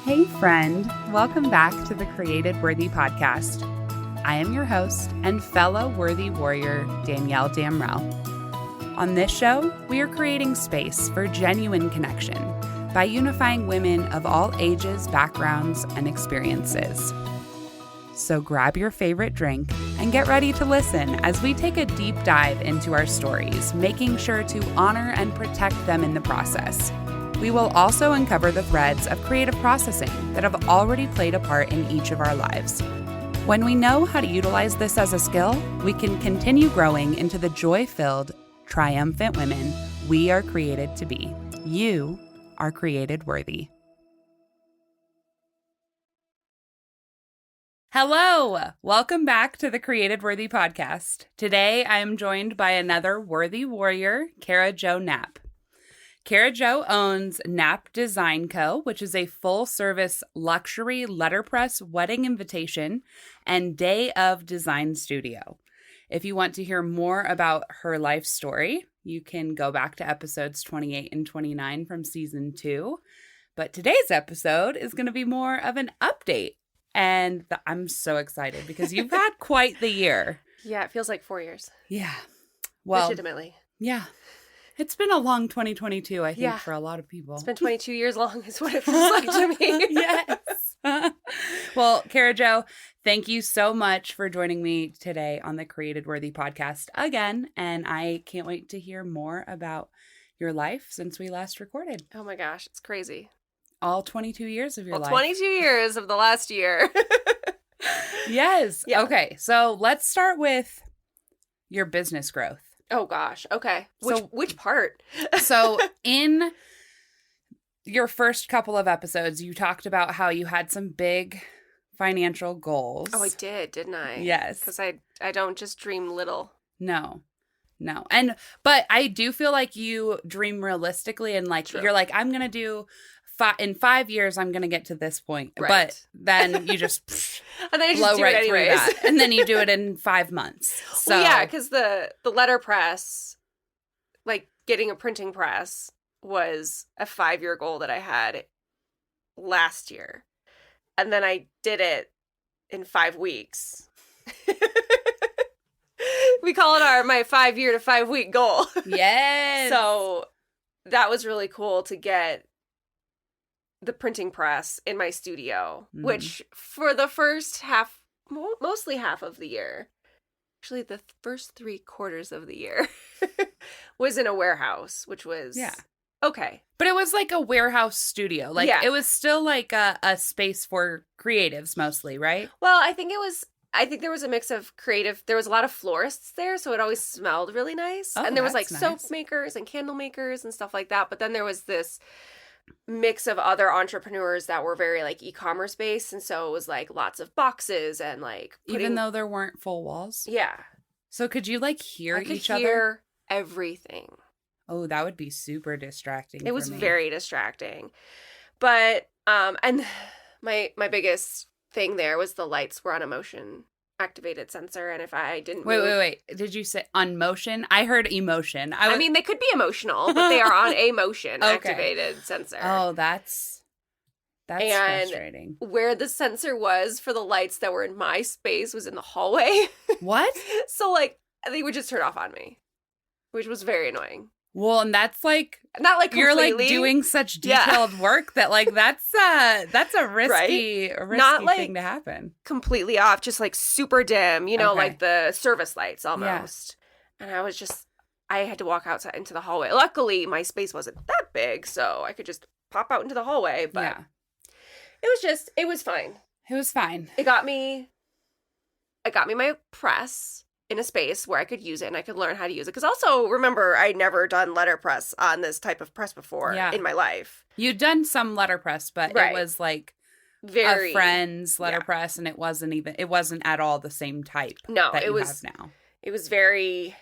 Hey friend, welcome back to the Created Worthy podcast. I am your host and fellow worthy warrior, Danielle Damrell. On this show, we are creating space for genuine connection by unifying women of all ages, backgrounds, and experiences. So grab your favorite drink and get ready to listen as we take a deep dive into our stories, making sure to honor and protect them in the process. We will also uncover the threads of creative processing that have already played a part in each of our lives. When we know how to utilize this as a skill, we can continue growing into the joy-filled, triumphant women we are created to be. You are created worthy. Hello! Welcome back to the Created Worthy podcast. Today, I am joined by another worthy warrior, Cara Jo Knapp. Cara Jo owns Knapp Design Co., which is a full-service luxury letterpress wedding invitation and day of design studio. If you want to hear more about her life story, you can go back to episodes 28 and 29 from season 2. But today's episode is going to be more of an update. And I'm so excited because you've had quite the year. Yeah, it feels like 4 years. Yeah. Well, legitimately. Yeah. It's been a long 2022, I think, for a lot of people. It's been 22 years long is what it feels like to me. Yes. Well, Cara Jo, thank you so much for joining me today on the Created Worthy podcast again. And I can't wait to hear more about your life since we last recorded. Oh my gosh, it's crazy. All 22 years of your life. 22 years of the last year. Yes. Yeah. Okay, so let's start with your business growth. Oh gosh. Okay. Which part? So in your first couple of episodes, you talked about how you had some big financial goals. Oh, I did, didn't I? Yes. Because I don't just dream little. No. But I do feel like you dream realistically and like True. You're like, I'm going to do in 5 years, I'm going to get to this point. Right. But then you just and then I just blow do right it through anyways. that. And then you do it in 5 months. So Well, yeah, because the letterpress, like getting a printing press, was a 5-year goal that I had last year. And then I did it in 5 weeks. We call it my 5-year to 5-week goal. Yes. So that was really cool to get the printing press in my studio, which for the first half, mostly half of the year, actually the first 3/4 of the year, was in a warehouse, which was okay. But it was like a warehouse studio. Like it was still like a space for creatives mostly, right? Well, I think there was a mix of creative. There was a lot of florists there, so it always smelled really nice. Oh, and there was like that's soap nice. makers and candle makers and stuff like that. But then there was this mix of other entrepreneurs that were very like e-commerce based, and so it was like lots of boxes and like Even though there weren't full walls. Yeah. So could you like hear I could each hear other? everything. Oh, that would be super distracting. It was for me. very distracting. But and my biggest thing there was the lights were on a motion activated sensor, and if I didn't move... Wait. Did you say on motion? I heard emotion. I mean, they could be emotional, but they are on a motion activated sensor. Oh, that's frustrating. Where the sensor was for the lights that were in my space was in the hallway. What? So like they would just turn off on me, which was very annoying. Well, and that's like not like completely. You're like doing such detailed work that like that's a risky Not, like, thing to happen. Completely off, just like super dim, like the service lights almost. Yeah. And I had to walk outside into the hallway. Luckily, my space wasn't that big, so I could just pop out into the hallway, but it was fine. It was fine. It got me my press in a space where I could use it and I could learn how to use it. Because also, remember, I'd never done letterpress on this type of press before in my life. You'd done some letterpress, but it was like a friend's letterpress, and it wasn't at all the same type that you have now. It was very,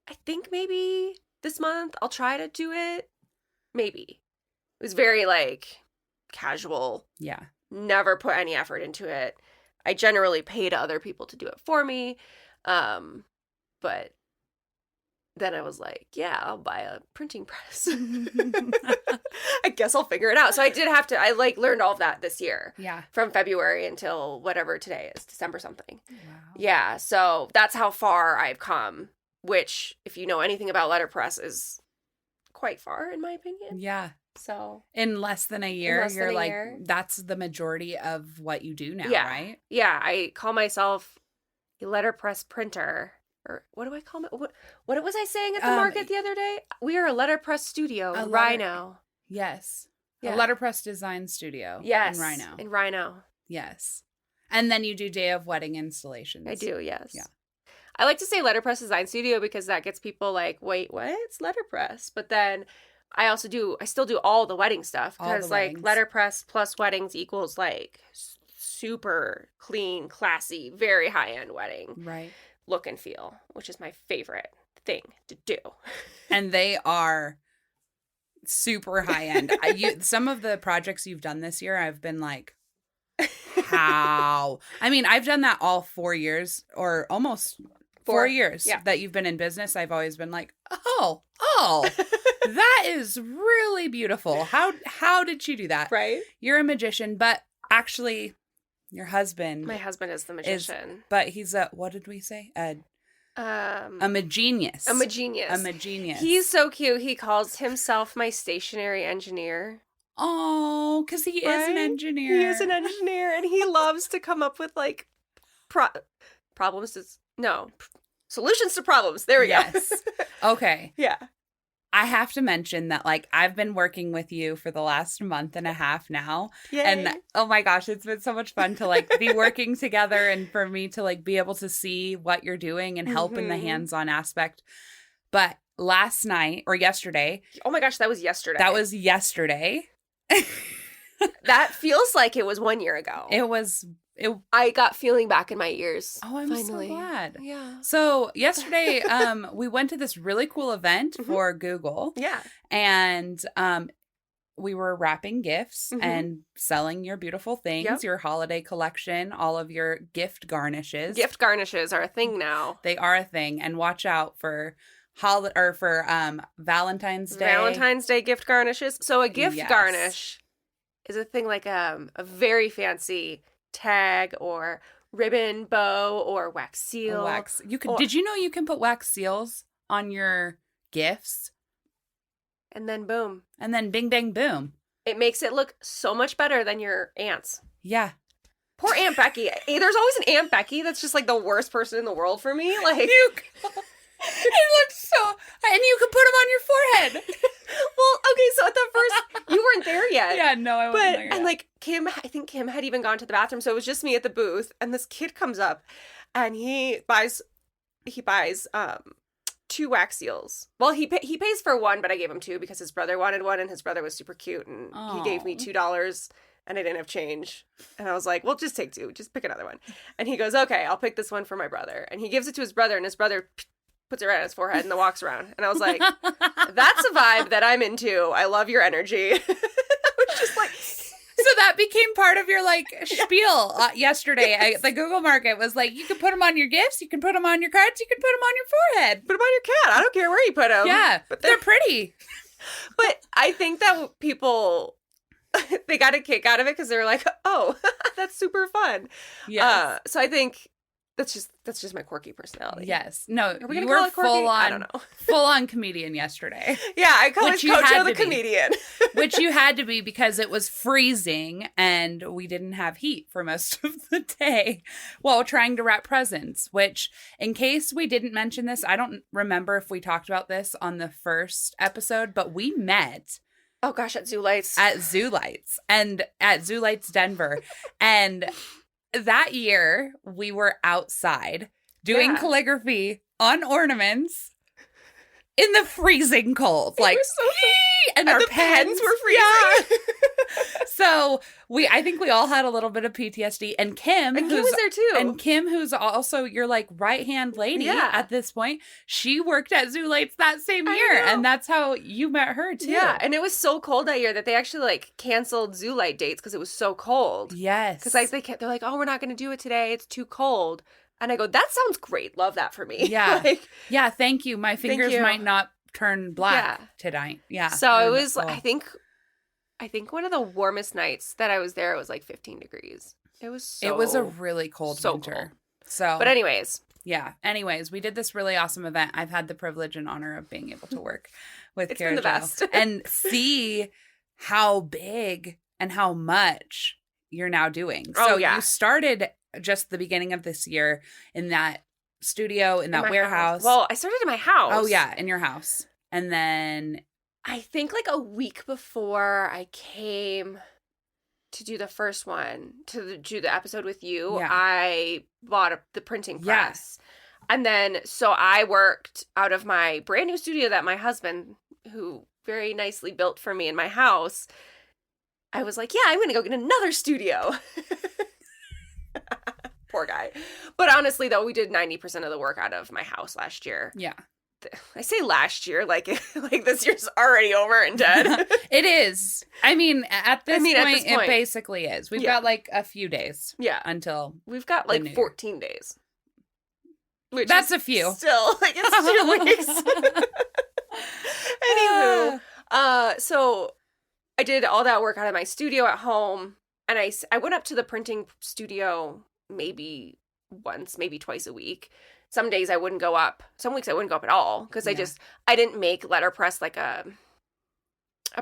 I think maybe this month I'll try to do it. Maybe. It was very like casual. Yeah. Never put any effort into it. I generally paid other people to do it for me. But then I was like, yeah, I'll buy a printing press. I guess I'll figure it out. So I learned all of that this year. Yeah. From February until whatever today is, December something. Wow. Yeah. So that's how far I've come, which, if you know anything about letterpress, is quite far in my opinion. Yeah. So in less than a year, you're like, that's the majority of what you do now, right? Yeah. I call myself a letterpress printer. Or what do I call it? What was I saying at the market the other day? We are a letterpress studio in Rhino. Yes. Yeah. A letterpress design studio. Yes. In Rhino. In Rhino. Yes. And then you do day of wedding installations. I do, yes. Yeah. I like to say letterpress design studio because that gets people like, wait, what? It's letterpress. But then I still do all the wedding stuff. Because like letterpress plus weddings equals like super clean, classy, very high-end wedding. Right. Look and feel, which is my favorite thing to do. And they are super high end. Some of the projects you've done this year, I've been like, how? I mean, I've done that all 4 years or almost 4 years that you've been in business. I've always been like, oh, that is really beautiful. How did you do that? Right. You're a magician, but actually your husband. My husband is the magician. But he's what did we say? A magenius. A magenius. He's so cute. He calls himself my stationary engineer. Oh, because he is an engineer. He is an engineer, and he loves to come up with like solutions to problems. There we go. Okay. Yeah. I have to mention that, like, I've been working with you for the last month and a half now. Yay. And oh my gosh, it's been so much fun to like be working together and for me to like be able to see what you're doing and help in the hands-on aspect. But last night or yesterday. Oh my gosh, that was yesterday. That feels like it was 1 year ago. I got feeling back in my ears. Oh, I'm finally. So glad. Yeah. So yesterday, we went to this really cool event for Google. Yeah. And we were wrapping gifts and selling your beautiful things, your holiday collection, all of your gift garnishes. Gift garnishes are a thing now. They are a thing. And watch out for Valentine's Day. Valentine's Day gift garnishes. So a gift garnish is a thing like a very fancy tag or ribbon bow or wax seal. Did you know you can put wax seals on your gifts? And then boom. And then bing bang boom. It makes it look so much better than your aunts. Yeah. Poor Aunt Becky. There's always an Aunt Becky that's just like the worst person in the world for me. Like it looks so, and you can put them on your forehead. Well, okay, so at the first, you weren't there yet. Yeah, no, I wasn't there yet. And like I think Kim had even gone to the bathroom, so it was just me at the booth, and this kid comes up, and he buys 2 wax seals. Well, he pays for one, but I gave him 2 because his brother wanted one, and his brother was super cute, and he gave me $2, and I didn't have change, and I was like, well, just take 2, just pick another one, and he goes, okay, I'll pick this one for my brother, and he gives it to his brother, and his brother puts it right on his forehead and then walks around. And I was like, that's a vibe that I'm into. I love your energy. I was just like... So that became part of your, like, spiel yesterday at the Google Market was like, you can put them on your gifts, you can put them on your cards, you can put them on your forehead. Put them on your cat. I don't care where you put them. Yeah, but they're pretty. But I think that people... they got a kick out of it because they were like, oh, that's super fun. Yes. So I think... That's just my quirky personality. Yes. No, are we you were full on, I don't know. full on comedian yesterday. Yeah, I call it Coach the comedian. Which you had to be because it was freezing and we didn't have heat for most of the day while trying to wrap presents, which in case we didn't mention this, I don't remember if we talked about this on the first episode, but we met. Oh gosh, at Zoo Lights. And at Zoo Lights Denver. And that year, we were outside doing calligraphy on ornaments in the freezing cold. Like, and our pens were freezing. Yeah. So I think we all had a little bit of PTSD. And Kim was there too. And Kim, who's also your like right-hand lady at this point, she worked at Zoo Lights that same year. And that's how you met her too. Yeah. And it was so cold that year that they actually like canceled Zoo Light dates because it was so cold. Yes. Because like they're like, oh, we're not going to do it today. It's too cold. And I go, that sounds great. Love that for me. Yeah. Like, yeah. Thank you. My fingers you. might not turn black tonight. Yeah. So it was, I think one of the warmest nights that I was there, it was like 15 degrees. It was a really cold winter. Cold. So, but anyways. Yeah. Anyways, we did this really awesome event. I've had the privilege and honor of being able to work with It's Cara been the best. and see how big and how much you're now doing. So you started just the beginning of this year in that studio, in that warehouse. House. Well, I started in my house. Oh, yeah, in your house. And then I think like a week before I came to do the first one, to do the episode with you, I bought the printing press. And then, so I worked out of my brand new studio that my husband, who very nicely built for me in my house, I was like, yeah, I'm going to go get another studio. Poor guy. But honestly, though, we did 90% of the work out of my house last year. Yeah. I say last year, like this year's already over and dead. It is. I mean, at this point, it basically is. We've got like a few days. Yeah. Until we've got like 14 days. Which that's a few. Still, like it's 2 weeks. Anywho, so I did all that work out of my studio at home, and I went up to the printing studio maybe once, maybe twice a week. Some days I wouldn't go up. Some weeks I wouldn't go up at all because I didn't make letterpress like a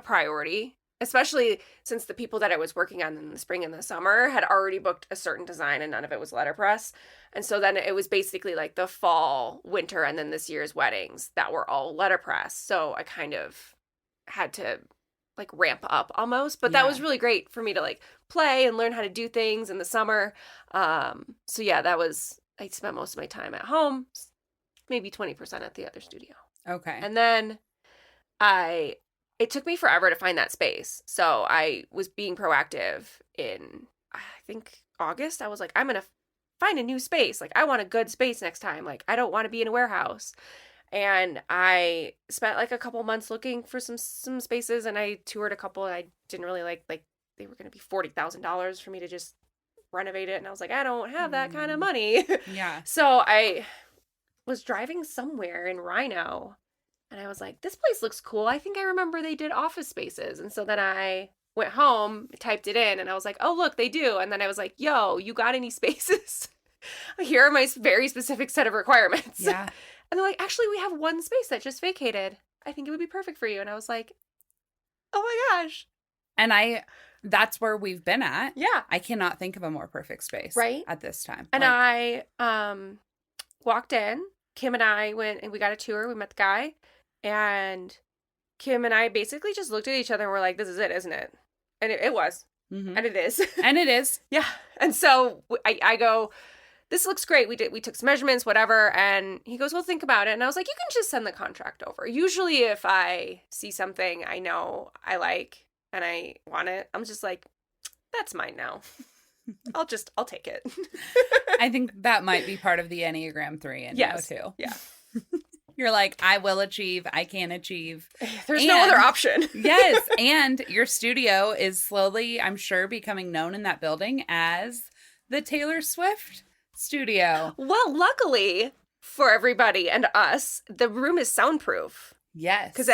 priority, especially since the people that I was working on in the spring and the summer had already booked a certain design and none of it was letterpress. And so then it was basically like the fall, winter, and then this year's weddings that were all letterpress. So I kind of had to like ramp up almost, but that was really great for me to like play and learn how to do things in the summer. So yeah, I spent most of my time at home, maybe 20% at the other studio. Okay. And then it took me forever to find that space. So I was being proactive in, I think, August. I was like, I'm going to find a new space. Like, I want a good space next time. Like, I don't want to be in a warehouse. And I spent like a couple months looking for some spaces, and I toured a couple, and I didn't really like they were going to be $40,000 for me to just renovate it. And I was like, I don't have that kind of money. Yeah. So I was driving somewhere in Rhino, and I was like, this place looks cool. I think I remember they did office spaces. And so then I went home, typed it in, and I was like, oh, look, they do. And then I was like, yo, you got any spaces? Here are my very specific set of requirements. Yeah. And they're like, actually, we have one space that just vacated. I think it would be perfect for you. And I was like, oh my gosh. And that's where we've been at. Yeah. I cannot think of a more perfect space. Right. At this time. And I walked in. Kim and I went and we got a tour. We met the guy. And Kim and I basically just looked at each other and were like, this is it, isn't it? And it was. Mm-hmm. And it is. And it is. Yeah. And so I go, this looks great. We took some measurements, whatever. And he goes, well, think about it. And I was like, you can just send the contract over. Usually if I see something I know I like and I want it, I'm just like, that's mine now. I'll take it. I think that might be part of the Enneagram 3 in now too. Yeah. You're like, I will achieve, I can achieve. There's no other option. Yes. And your studio is slowly, I'm sure, becoming known in that building as the Taylor Swift studio. Well, luckily for everybody and us, the room is soundproof. Yes. Because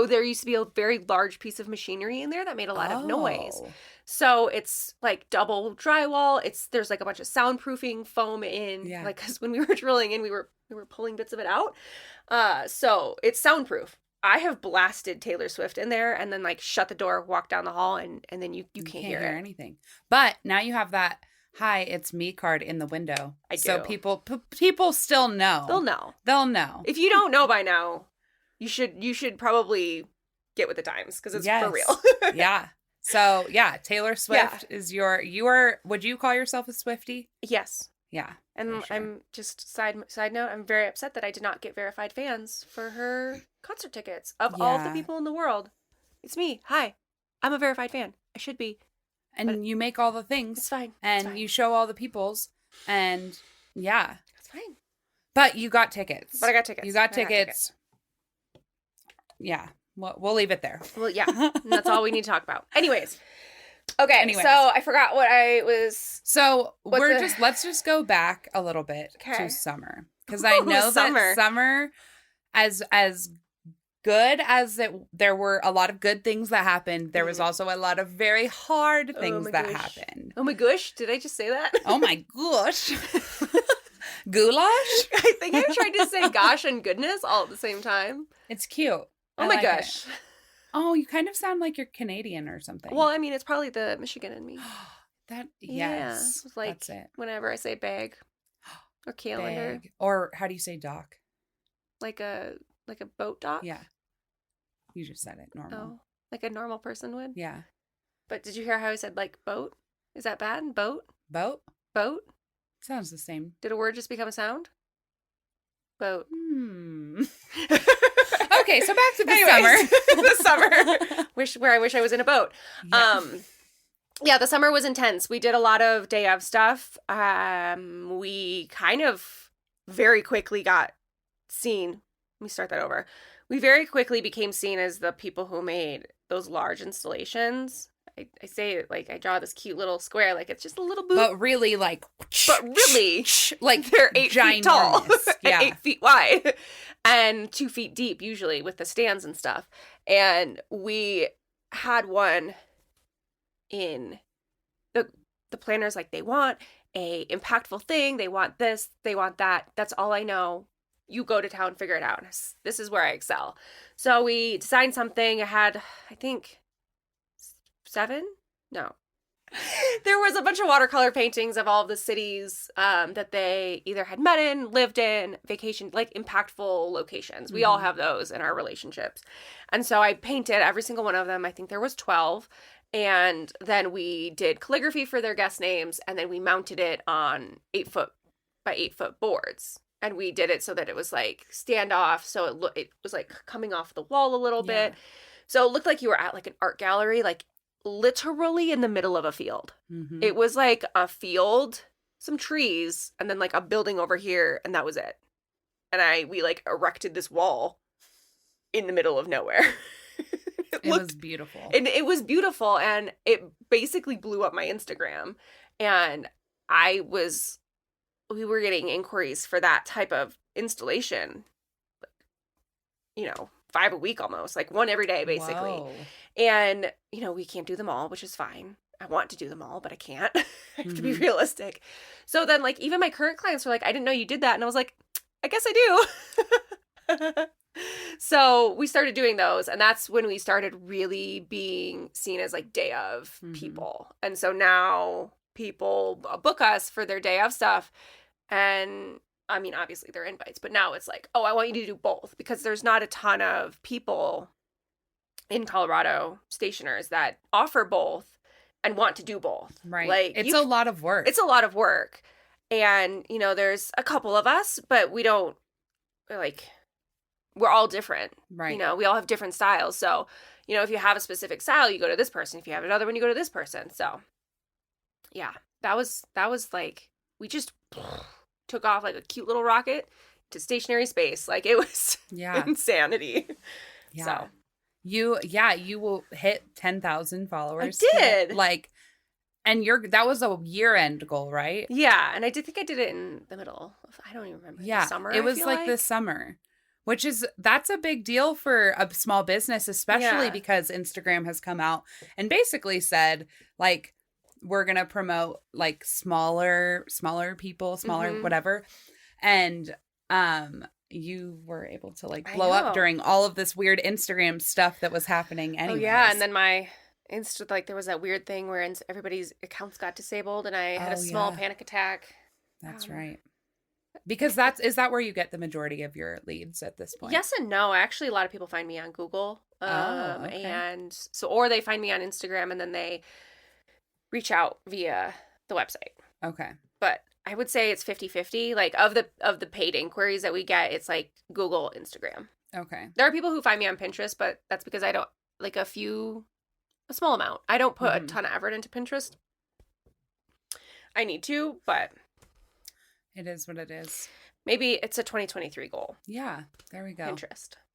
there used to be a very large piece of machinery in there that made a lot of noise. So it's like double drywall. There's like a bunch of soundproofing foam in. Yeah. Like, because when we were drilling in, we were pulling bits of it out. So it's soundproof. I have blasted Taylor Swift in there and then like shut the door, walk down the hall, and then you can't hear anything. But now you have that "Hi, it's me" card in the window. I do. So people still know. They'll know. If you don't know by now, you should probably get with the times because it's for real. Yeah. So yeah, Taylor Swift is would you call yourself a Swiftie? Yes. Yeah. And sure. I'm just side note, I'm very upset that I did not get verified fans for her concert tickets of all of the people in the world. It's me. Hi. I'm a verified fan. I should be. And you make all the things. It's fine. And you show all the peoples. And yeah. It's fine. But you got tickets. But I got tickets. You got tickets. Yeah. We'll leave it there. Well, yeah. And that's all we need to talk about. Anyways, Okay, Anyways. so I forgot what I was... So let's just go back a little bit to summer. Because I know that summer, as good as there were a lot of good things that happened, there was also a lot of very hard things that happened. Oh my gosh, did I just say that? Oh my gosh. Goulash? I think I tried to say gosh and goodness all at the same time. It's cute. Oh my gosh. Oh, you kind of sound like you're Canadian or something. Well, I mean, it's probably the Michigan in me. Yes. It's like that's it. Whenever I say bag or calendar. Bag. Or how do you say dock? Like a boat dock? Yeah. You just said it normal. Oh, like a normal person would? Yeah. But did you hear how I said like boat? Is that bad? Boat? Boat? Boat? Sounds the same. Did a word just become a sound? Boat. Okay, so back to the summer. The summer. Where I wish I was in a boat. Yeah. Yeah, the summer was intense. We did a lot of day of stuff. We kind of very quickly got seen. Let me start that over. We very quickly became seen as the people who made those large installations. I say it like I draw this cute little square, like it's just a little booth. But really, like they're 8 feet tall, yeah, 8 feet wide, and 2 feet deep usually with the stands and stuff. And we had one in the planners, like they want a impactful thing, they want this, they want that. That's all I know. You go to town, figure it out. This is where I excel. So we designed something. I had, I think, 7? No. There was a bunch of watercolor paintings of all of the cities that they either had met in, lived in, vacationed, like impactful locations. We all have those in our relationships. And so I painted every single one of them. I think there was 12. And then we did calligraphy for their guest names. And then we mounted it on 8-foot by 8-foot boards. And we did it so that it was like standoff. So it was like coming off the wall a little bit. So it looked like you were at like an art gallery, like literally in the middle of a field. It was like a field, some trees, and then like a building over here. And that was it. And we like erected this wall in the middle of nowhere. It was beautiful. And it was beautiful. And it basically blew up my Instagram. And we were getting inquiries for that type of installation, 5 a week almost, like one every day, basically. Whoa. And, we can't do them all, which is fine. I want to do them all, but I can't. I have to be realistic. So then, like, even my current clients were like, I didn't know you did that. And I was like, I guess I do. So we started doing those. And that's when we started really being seen as, like, day of people. And so now people book us for their day of stuff. And I mean, obviously they're invites, but now it's like, oh, I want you to do both, because there's not a ton of people in Colorado, stationers, that offer both and want to do both. Right. Like, it's a lot of work. It's a lot of work. And, there's a couple of us, but we don't, like, we're all different. Right. We all have different styles. So, if you have a specific style, you go to this person. If you have another one, you go to this person. So, yeah, that was like, we just took off like a cute little rocket to stationary space. Like, it was insanity. Yeah. So you will hit 10,000 followers. I did. And that was a year-end goal, right? Yeah, and I think I did it in the middle of, I don't even remember. Yeah, the summer. It was like this summer, that's a big deal for a small business, especially because Instagram has come out and basically said, like, we're going to promote like smaller people, whatever. And you were able to like blow up during all of this weird Instagram stuff that was happening anyways. Oh yeah, and then my Insta, like, there was that weird thing where everybody's accounts got disabled and I had a small panic attack. That's right. Because is that where you get the majority of your leads at this point? Yes and no. Actually, a lot of people find me on Google. Okay. And so, or they find me on Instagram and then they reach out via the website. Okay. But I would say it's 50-50. Like, of the paid inquiries that we get, it's like Google, Instagram. Okay. There are people who find me on Pinterest, but that's because I don't, like, a small amount. I don't put a ton of effort into Pinterest. I need to, but it is what it is. Maybe it's a 2023 goal. Yeah, there we go.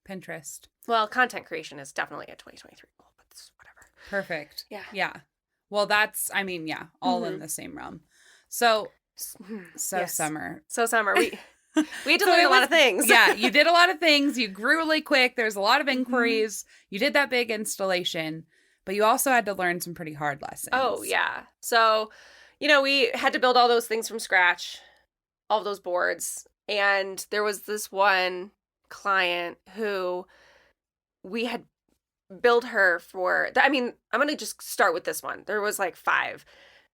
Pinterest. Well, content creation is definitely a 2023 goal, but it's whatever. Perfect. Yeah. Yeah. Well, that's, I mean, yeah, all in the same realm. So Yes. summer. So summer. We had to So learn it a lot was- of things. Yeah, you did a lot of things. You grew really quick. There's a lot of Mm-hmm. inquiries. You did that big installation, but you also had to learn some pretty hard lessons. Oh, yeah. So, we had to build all those things from scratch, all of those boards. And there was this one client who we had billed her for, I'm going to just start with this one. There was like 5,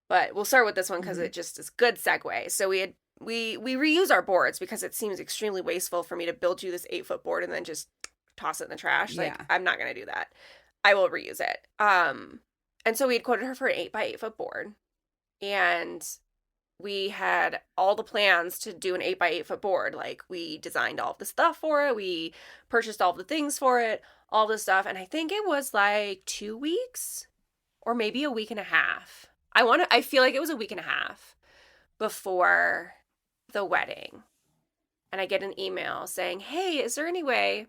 but we'll start with this one because it just is good segue. So we reuse our boards because it seems extremely wasteful for me to build you this 8-foot board and then just toss it in the trash. Like, I'm not going to do that. I will reuse it. And so we had quoted her for an 8x8-foot board, and we had all the plans to do an 8x8-foot board. Like, we designed all of the stuff for it. We purchased all of the things for it, all this stuff. And I think it was like 2 weeks or maybe a week and a half. I feel like it was a week and a half before the wedding. And I get an email saying, hey, is there any way,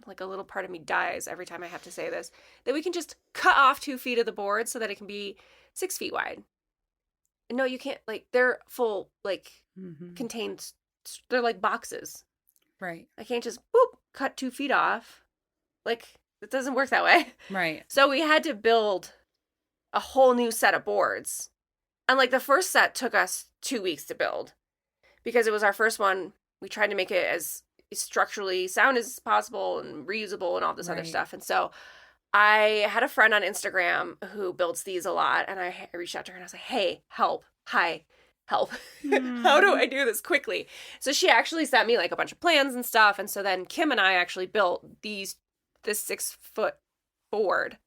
like a little part of me dies every time I have to say this, that we can just cut off 2 feet of the board so that it can be 6 feet wide? No, you can't. Like, they're full, like, contained, they're like boxes. Right. I can't just, boop, cut 2 feet off. Like, it doesn't work that way. Right. So we had to build a whole new set of boards. And, like, the first set took us 2 weeks to build because it was our first one. We tried to make it as structurally sound as possible and reusable and all this other stuff. And so I had a friend on Instagram who builds these a lot, and I reached out to her and I was like, hey, help. Hi, help. How do I do this quickly? So she actually sent me like a bunch of plans and stuff. And so then Kim and I actually built this 6-foot board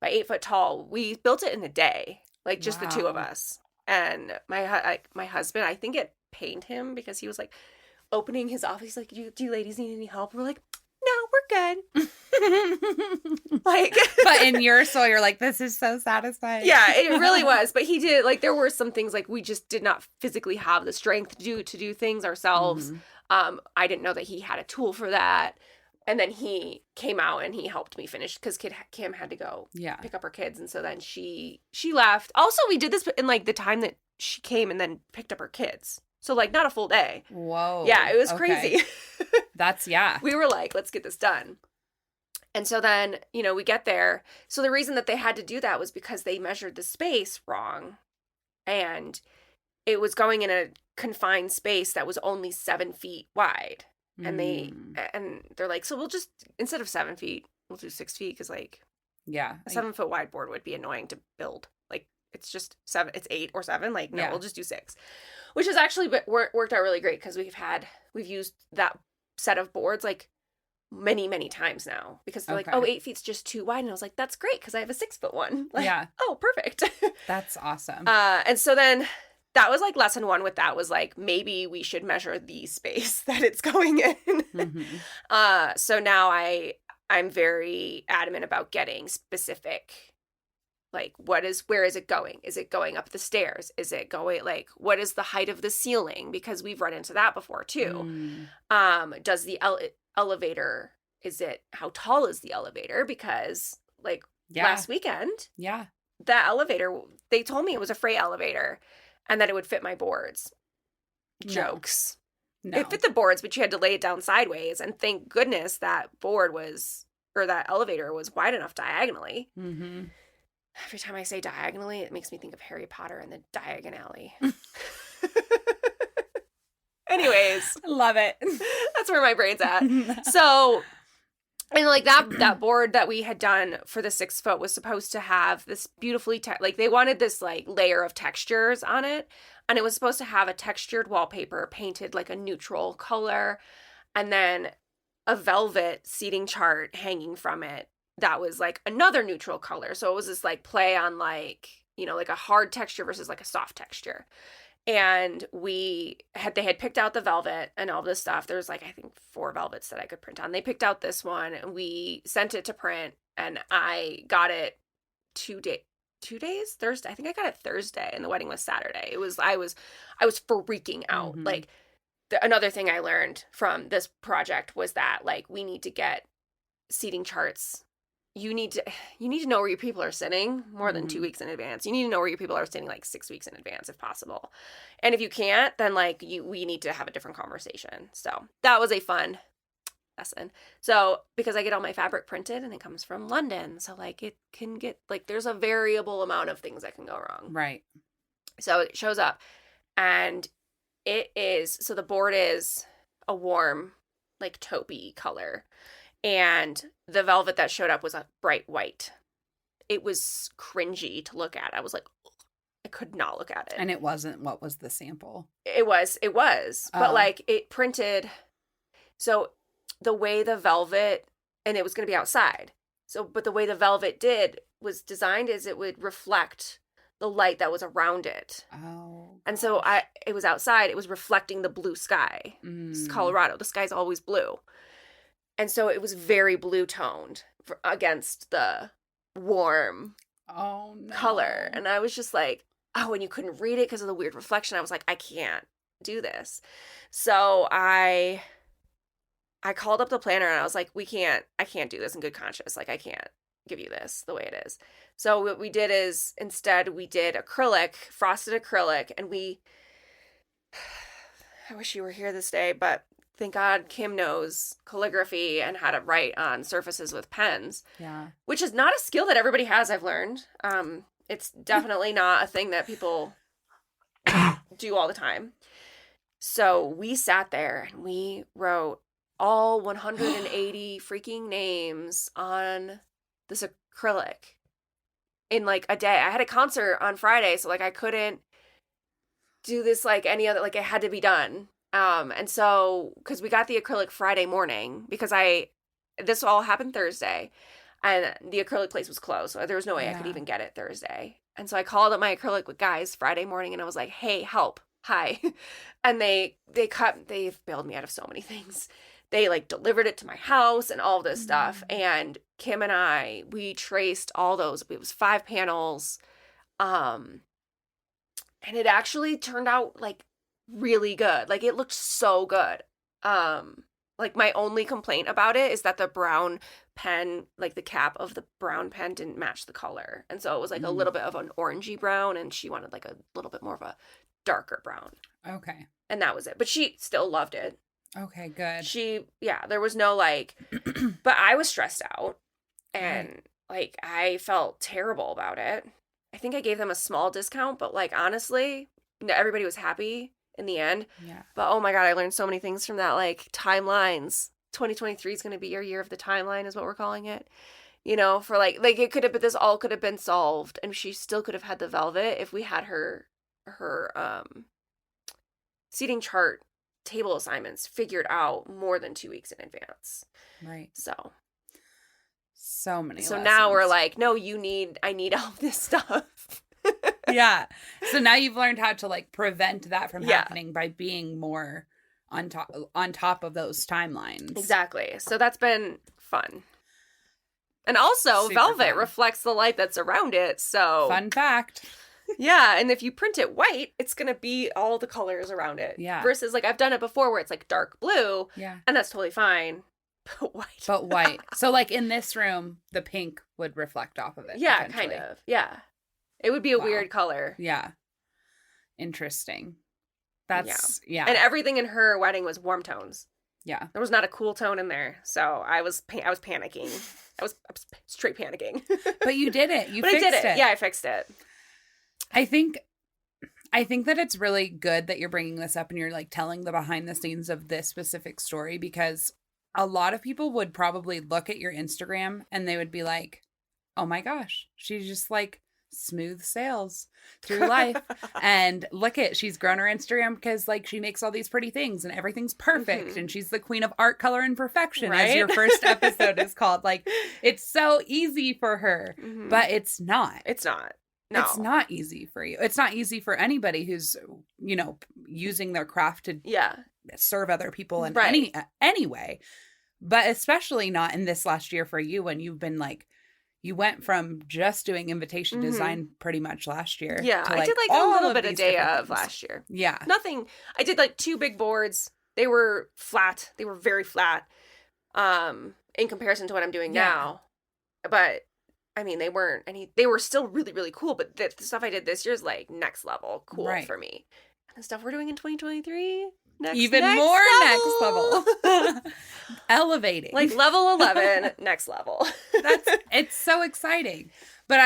by 8 foot tall. We built it in a day, like just the two of us. And my husband, I think it pained him because he was like opening his office. He's like, do you ladies need any help? We're like, no, we're good. Like, but in your soul, you're like, this is so satisfying. Yeah, it really was. But he did, like, there were some things like we just did not physically have the strength to do things ourselves. I didn't know that he had a tool for that. And then he came out and he helped me finish because Kim had to go pick up her kids. And so then she left. Also, we did this in like the time that she came and then picked up her kids. So like not a full day. Whoa. Yeah, it was crazy. That's, We were like, let's get this done. And so then, we get there. So the reason that they had to do that was because they measured the space wrong. And it was going in a confined space that was only 7 feet wide. And they're like, so we'll just, instead of 7 feet, we'll do 6 feet. Cause like, a 7 foot wide board would be annoying to build. Like, it's just 7, it's 8 or 7. Like, no, we'll just do 6, which has actually worked out really great. Cause we've used that set of boards like many, many times now because they're like, oh, 8 feet's just too wide. And I was like, that's great. Cause I have a 6-foot one. Like, oh, perfect. That's awesome. And so then that was like lesson 1 with that was like, maybe we should measure the space that it's going in. So now I'm very adamant about getting specific, like where is it going? Is it going up the stairs? Is it going like, what is the height of the ceiling? Because we've run into that before too. Does the elevator, how tall is the elevator? Because like last weekend, that elevator, they told me it was a freight elevator and that it would fit my boards. Jokes. No. It fit the boards, but you had to lay it down sideways. And thank goodness that that elevator was wide enough diagonally. Every time I say diagonally, it makes me think of Harry Potter and the Diagon Alley. Anyways. Love it. That's where my brain's at. So, and like that board that we had done for the 6 foot was supposed to have this beautifully, like they wanted this like layer of textures on it. And it was supposed to have a textured wallpaper painted like a neutral color. And then a velvet seating chart hanging from it that was like another neutral color. So it was this like play on like, like a hard texture versus like a soft texture. And they had picked out the velvet and all this stuff. There's like, I think 4 velvets that I could print on. They picked out this one and we sent it to print and I got it 2 days, Thursday. I think I got it Thursday and the wedding was Saturday. I was freaking out. Like another thing I learned from this project was that like, we need to get seating charts you need to know where your people are sitting more than 2 weeks in advance. You need to know where your people are sitting like 6 weeks in advance if possible. And if you can't, then like we need to have a different conversation. So that was a fun lesson. So because I get all my fabric printed and it comes from London, so like it can get like there's a variable amount of things that can go wrong. Right. So it shows up and so the board is a warm like taupey color. And the velvet that showed up was a bright white. It was cringy to look at. I was like, ugh, I could not look at it. And it wasn't, what was the sample? It was. But like it printed, so the way the velvet, and it was going to be outside. So, but the way the velvet was designed is it would reflect the light that was around it. Oh. And so it was outside. It was reflecting the blue sky. It's Colorado. The sky's always blue. And so it was very blue toned against the warm color. And I was just like, oh, and you couldn't read it because of the weird reflection. I was like, I can't do this. So I called up the planner and I was like, I can't do this in good conscience. Like, I can't give you this the way it is. So what we did is instead we did frosted acrylic, and I wish you were here this day, but thank God Kim knows calligraphy and how to write on surfaces with pens. Yeah. Which is not a skill that everybody has, I've learned. It's definitely not a thing that people do all the time. So we sat there and we wrote all 180 freaking names on this acrylic in like a day. I had a concert on Friday, so like I couldn't do this like any other, like it had to be done. And so, because we got the acrylic Friday morning, because this all happened Thursday, and the acrylic place was closed, so there was no way I could even get it Thursday. And so I called up my acrylic guys Friday morning, and I was like, hey, help, hi. And they've bailed me out of so many things. They like delivered it to my house and all this stuff. And Kim and we traced all those. It was 5 panels. And it actually turned out like really good. Like it looked so good. Like my only complaint about it is that the brown pen, like the cap of the brown pen didn't match the color. And so it was like a little bit of an orangey brown, and she wanted like a little bit more of a darker brown. Okay. And that was it. But she still loved it. Okay, good. There was no like, but I was stressed out and like I felt terrible about it. I think I gave them a small discount, but like honestly, everybody was happy in the end. Yeah. But oh my God, I learned so many things from that. Like timelines. 2023 is going to be your year of the timeline is what we're calling it. You know, for like it could have, but this all could have been solved, and she still could have had the velvet if we had her seating chart table assignments figured out more than 2 weeks in advance. Right. So many So lessons. now we're like, no, I need all this stuff. Yeah. So now you've learned how to like prevent that from happening by being more on top of those timelines. Exactly. So that's been fun. And also Super velvet fun. reflects the light that's around it. So fun fact. Yeah, and if you print it white, it's going to be all the colors around it. Yeah. Versus like I've done it before where it's like dark blue. Yeah. And that's totally fine. But white. So like in this room, the pink would reflect off of it. Yeah, kind of. Yeah. It would be a weird color. Yeah. Interesting. That's, yeah. And everything in her wedding was warm tones. Yeah. There was not a cool tone in there. So I was panicking. I was straight panicking. But you did it. But fixed I did it. Yeah, I fixed it. I think that it's really good that you're bringing this up and you're like telling the behind the scenes of this specific story, because a lot of people would probably look at your Instagram and they would be like, oh my gosh, she's just like smooth sails through life. And she's grown her Instagram because like she makes all these pretty things and everything's perfect. And she's the queen of art, color, and perfection, as your first episode is called. Like it's so easy for her, but it's not. It's not. No. It's not easy for you. It's not easy for anybody who's, you know, using their craft to serve other people in any way. But especially not in this last year for you, when you've been like, you went from just doing invitation design pretty much last year. Yeah, to, like, I did like a little bit of day of last year. Yeah. Nothing. I did like 2 big boards. They were flat. They were very flat in comparison to what I'm doing now. but I mean, they were still really, really cool, but the stuff I did this year is like next level cool for me. And the stuff we're doing in 2023, next more level. next level. Elevating. Like level 11, next level. It's so exciting. But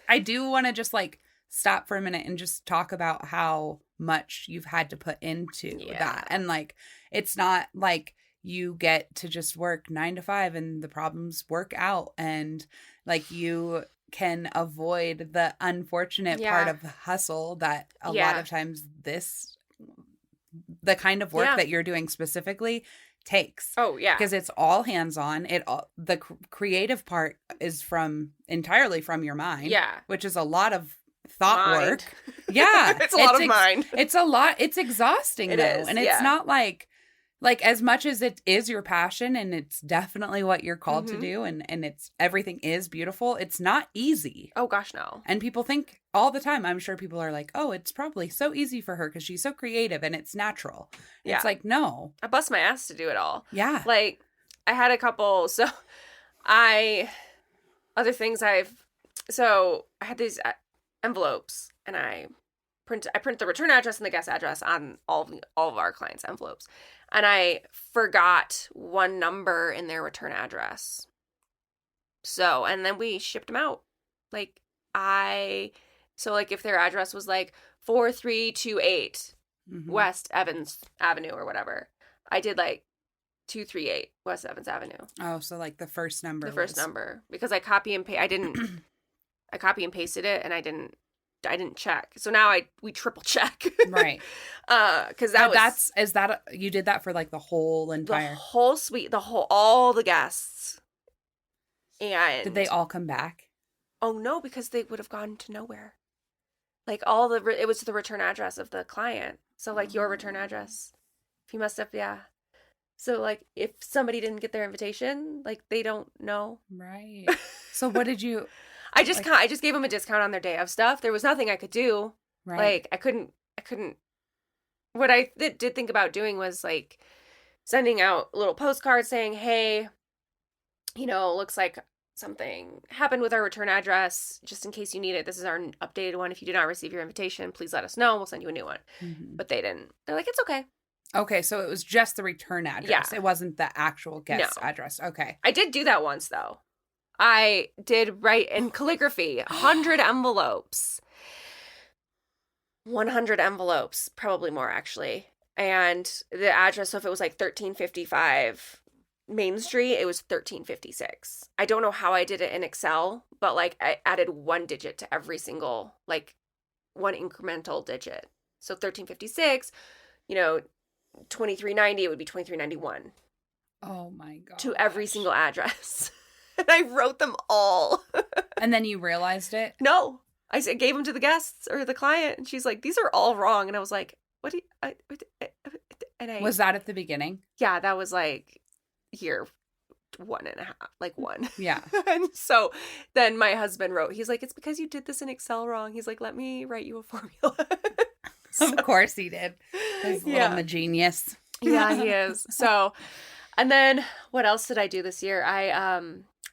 I do want to just like stop for a minute and just talk about how much you've had to put into that. And like, it's not like you get to just work 9 to 5 and the problems work out, and like you can avoid the unfortunate part of the hustle that a lot of times the kind of work that you're doing specifically takes. Oh yeah. Because it's all hands-on. The creative part is entirely from your mind. Yeah. Which is a lot of thought work. Yeah. It's a lot of mind. It's exhausting though. Is, and it's not like as much as it is your passion and it's definitely what you're called to do, and it's everything is beautiful, it's not easy. Oh gosh, no. And people think all the time, I'm sure people are like, oh, it's probably so easy for her because she's so creative and it's natural. Yeah. It's like, no. I bust my ass to do it all. Yeah. Like I had a couple, I had these envelopes, and I print the return address and the guest address on all of our clients' envelopes. And I forgot one number in their return address. So, and then we shipped them out. Like if their address was like 4328 West Evans Avenue or whatever, I did like 238 West Evans Avenue. Oh, so like the first number. Number, because I copy and pasted it, and I didn't check. So now we triple check. Right. Because you did that for like the whole entire. The whole suite, all the guests. And. Did they all come back? Oh no, because they would have gone to nowhere. Like it was the return address of the client. So like your return address. If you messed up, yeah. So like if somebody didn't get their invitation, like they don't know. Right. So what did you... I just gave them a discount on their day of stuff. There was nothing I could do. Right. Like I couldn't. What I did think about doing was like sending out little postcards saying, hey, looks like something happened with our return address. Just in case you need it, this is our updated one. If you did not receive your invitation, please let us know. We'll send you a new one. Mm-hmm. But they didn't. They're like, it's okay. Okay, so it was just the return address. Yeah. It wasn't the actual guest address. Okay. I did do that once, though. I did write in calligraphy 100 envelopes. 100 envelopes, probably more actually. And the address, so if it was like 1355 Main Street, it was 1356. I don't know how I did it in Excel, but like I added one digit to every single, like one incremental digit. So 1356, 2390, it would be 2391. Oh my God. To every single address. And I wrote them all. And then you realized it? No. I gave them to the guests or the client, and she's like, these are all wrong. And I was like, what do you... Was that at the beginning? Yeah, that was like year 1.5, like 1. Yeah. And so then my husband wrote, he's like, it's because you did this in Excel wrong. He's like, let me write you a formula. Of course he did. He's a little genius. Yeah, he is. So, and then what else did I do this year?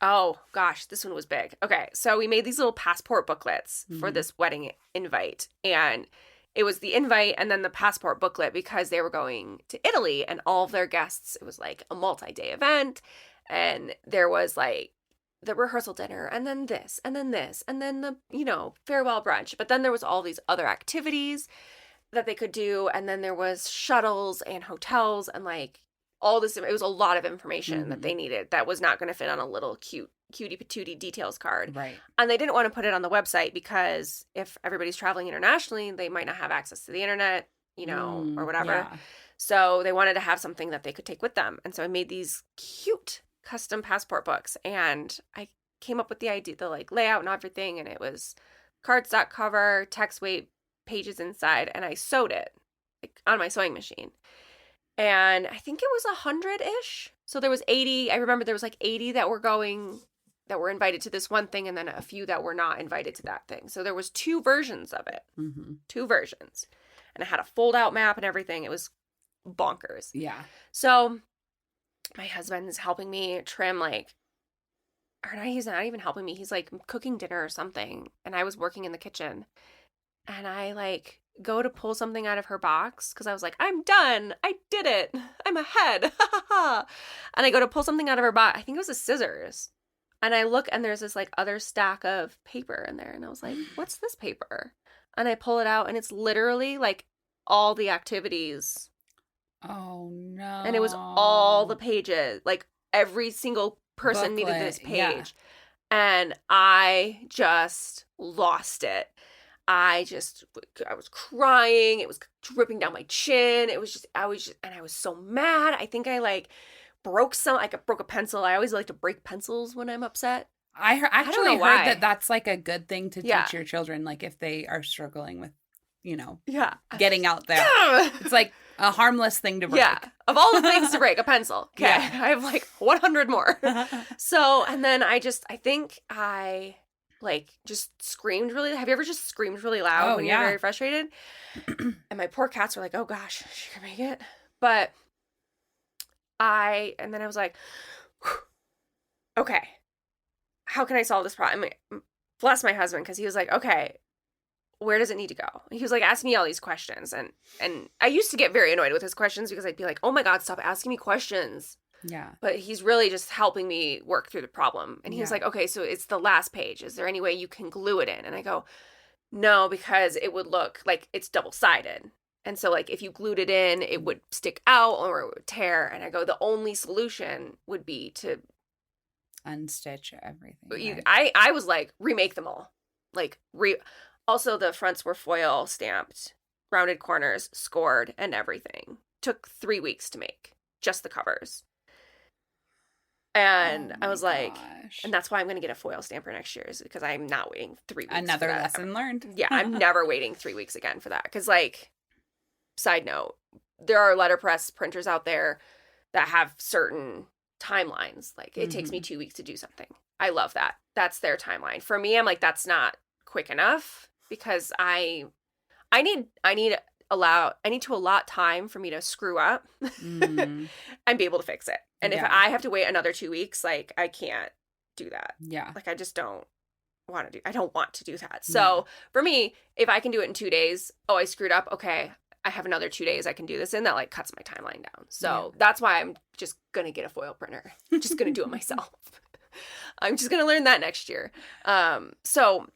Oh, gosh, this one was big. Okay, so we made these little passport booklets for this wedding invite. And it was the invite and then the passport booklet because they were going to Italy and all of their guests, it was like a multi-day event. And there was like the rehearsal dinner and then this and then this and then the, farewell brunch. But then there was all these other activities that they could do. And then there was shuttles and hotels and like all this. It was a lot of information that they needed that was not going to fit on a little cutie patootie details card. Right. And they didn't want to put it on the website because if everybody's traveling internationally, they might not have access to the internet, or whatever. Yeah. So they wanted to have something that they could take with them. And so I made these cute custom passport books, and I came up with the idea, the like layout and everything. And it was cardstock cover, text weight, pages inside, and I sewed it like on my sewing machine. And I think it was 100-ish. So there was 80. I remember there was like 80 that were invited to this one thing, and then a few that were not invited to that thing. So there was 2 versions of it. Mm-hmm. 2 versions. And I had a fold-out map and everything. It was bonkers. Yeah. So my husband is helping me trim like he's not even helping me. He's like cooking dinner or something. And I was working in the kitchen. And I like go to pull something out of her box because I was like, I'm done. I did it. I'm ahead. And I go to pull something out of her box. I think it was the scissors. And I look and there's this like other stack of paper in there. And I was like, what's this paper? And I pull it out and it's literally like all the activities. Oh, no. And it was all the pages. Like every single person needed this page. Yeah. And I just lost it. I was crying. It was dripping down my chin. And I was so mad. I think I like broke a pencil. I always like to break pencils when I'm upset. I actually heard that that's like a good thing to Yeah. teach your children, like if they are struggling with, Yeah. getting out there. It's like a harmless thing to break. Yeah. Of all the things to break, a pencil. Okay. Yeah. I have like 100 more. So, and then I think I like just screamed really. Have you ever just screamed really loud when you're very frustrated? And my poor cats were like, oh gosh, she can make it. But and then I was like, okay, how can I solve this problem? Bless my husband, because he was like, okay, where does it need to go? And he was like asking me all these questions. And I used to get very annoyed with his questions because I'd be like, oh my God, stop asking me questions. Yeah. But he's really just helping me work through the problem. And he was like, okay, so it's the last page. Is there any way you can glue it in? And I go, no, because it would look like it's double-sided. And so like if you glued it in, it would stick out or it would tear. And I go, the only solution would be to unstitch everything. Right? I was like, remake them all. Like also the fronts were foil stamped, rounded corners, scored, and everything. Took 3 weeks to make, just the covers. And I was like, and that's why I'm going to get a foil stamper next year, is because I'm not waiting 3 weeks. Another lesson learned. Yeah, I'm never waiting 3 weeks again for that. Because, like, side note, there are letterpress printers out there that have certain timelines. Like, it takes me 2 weeks to do something. I love that. That's their timeline. For me, I'm like, that's not quick enough because I need to allot time for me to screw up and be able to fix it. And if I have to wait another 2 weeks, like, I can't do that. Yeah. Like, I just don't want to do that. So for me, if I can do it in 2 days, I screwed up. Okay. I have another 2 days I can do this in. That like cuts my timeline down. So that's why I'm just going to get a foil printer. I'm just going to do it myself. I'm just going to learn that next year. So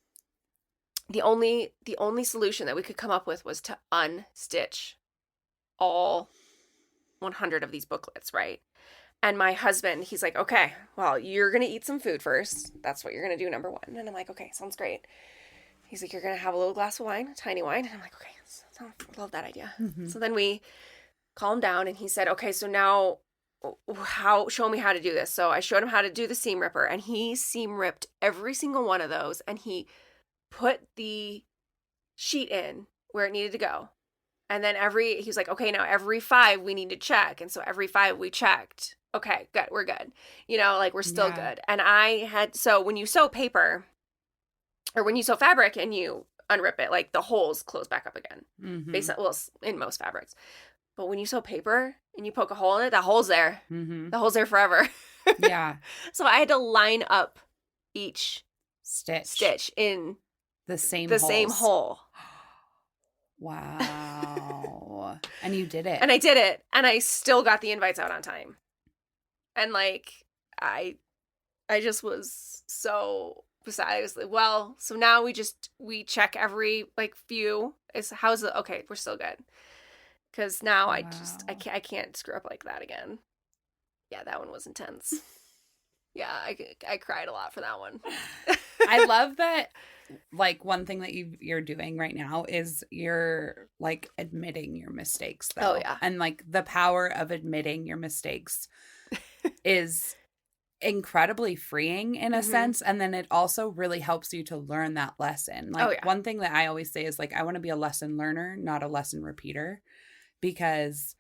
the only solution that we could come up with was to unstitch all 100 of these booklets, right? And my husband, he's like, okay, well, you're going to eat some food first. That's what you're going to do, number one. And I'm like, okay, sounds great. He's like, you're going to have a little glass of wine, a tiny wine. And I'm like, okay, I love that idea. Mm-hmm. So then we calmed down and he said, okay, so now show me how to do this. So I showed him how to do the seam ripper, and he seam ripped every single one of those, and he put the sheet in where it needed to go. And then he's like, okay, now every 5 we need to check. And so every 5 we checked. Okay, good. We're good. Like we're still good. And so when you sew paper or when you sew fabric and you unrip it, like the holes close back up again. Mm-hmm. In most fabrics. But when you sew paper and you poke a hole in it, that hole's there. Mm-hmm. The hole's there forever. Yeah. So I had to line up each stitch in the same hole. Wow. And you did it. And I did it. And I still got the invites out on time. And like, I just was so beside. I was like, well, so now we check every like few. How's it? Okay, we're still good. Because now I can't screw up like that again. Yeah, that one was intense. Yeah, I cried a lot for that one. I love that. Like, one thing that you're doing right now is you're like admitting your mistakes, though. Oh yeah. And like the power of admitting your mistakes is incredibly freeing in a sense. And then it also really helps you to learn that lesson. Like one thing that I always say is like, I want to be a lesson learner, not a lesson repeater, because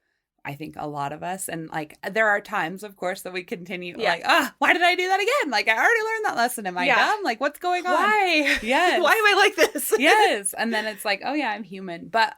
I think a lot of us, and like there are times, of course, that we continue like, why did I do that again? Like, I already learned that lesson. Am I dumb? Like, what's going on? Why? Yes. Why am I like this? Yes. And then it's like, oh yeah, I'm human. But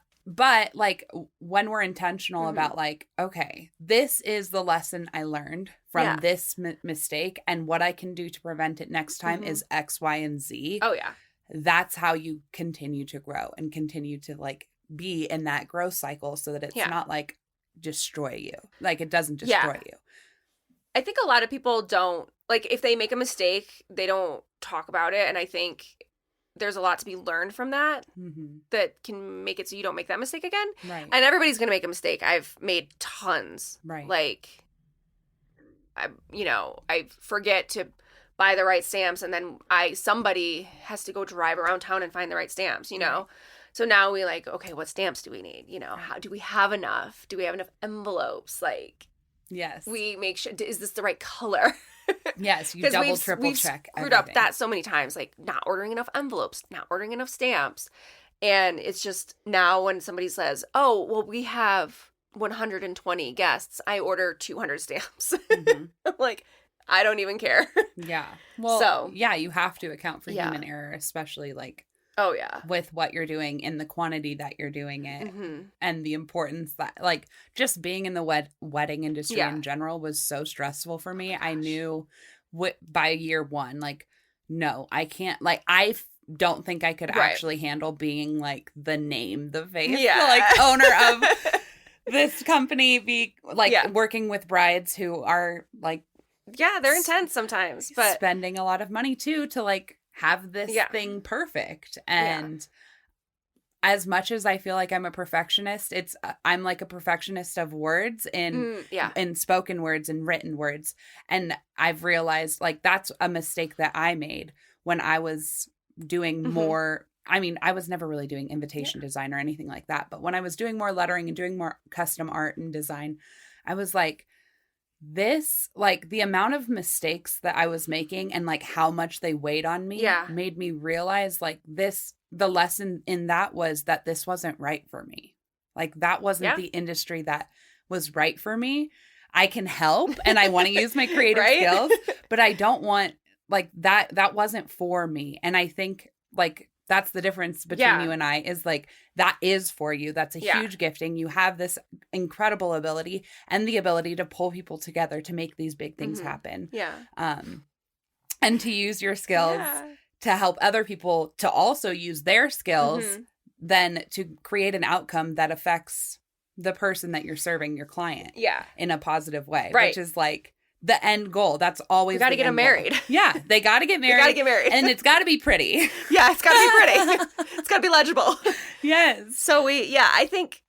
like when we're intentional about like, okay, this is the lesson I learned from this mistake, and what I can do to prevent it next time is X, Y, and Z. Oh, yeah. That's how you continue to grow and continue to like be in that growth cycle so that it's not like destroy you. Like it doesn't destroy you. I think a lot of people don't, like, if they make a mistake, they don't talk about it. And I think there's a lot to be learned from that that can make it so you don't make that mistake again. Right. And everybody's going to make a mistake. I've made tons. Right. Like, I forget to buy the right stamps, and then somebody has to go drive around town and find the right stamps, you know? Right. So now we like, okay, what stamps do we need? You know, how do we have enough? Do we have enough envelopes? Like, yes. We make sure, is this the right color? Yes, you double, triple check everything. We've screwed up that so many times, like not ordering enough envelopes, not ordering enough stamps. And it's just now when somebody says, oh, well, we have 120 guests, I order 200 stamps. I'm like, I don't even care. Yeah. Well, yeah, you have to account for human error, especially like, oh, yeah, with what you're doing in the quantity that you're doing it and the importance that, like, just being in the wedding industry in general was so stressful for me. I knew by year one, like, no, I can't, like, I don't think I could actually handle being like the face, like owner of this company, be like working with brides who are like, they're intense sometimes, but spending a lot of money too to like have this thing perfect. And as much as I feel like I'm a perfectionist, I'm like a perfectionist of words in spoken words and written words. And I've realized like that's a mistake that I made when I was doing more. I mean, I was never really doing invitation design or anything like that. But when I was doing more lettering and doing more custom art and design, I was like, this, like the amount of mistakes that I was making and like how much they weighed on me made me realize like the lesson in that was that this wasn't right for me. Like that wasn't the industry that was right for me. I can help and I want to use my creative skills, but I don't want like that wasn't for me. And I think like that's the difference between you and I is like, that is for you. That's a huge gifting. You have this incredible ability and the ability to pull people together to make these big things happen. Yeah. And to use your skills to help other people to also use their skills then to create an outcome that affects the person that you're serving, your client. Yeah. In a positive way. Right. Which is like the end goal. That's always you got to get them married. Yeah, they got to get married. They got to get married. And it's got to be pretty. Yeah, it's got to be pretty. It's got to be legible. Yes. So I think,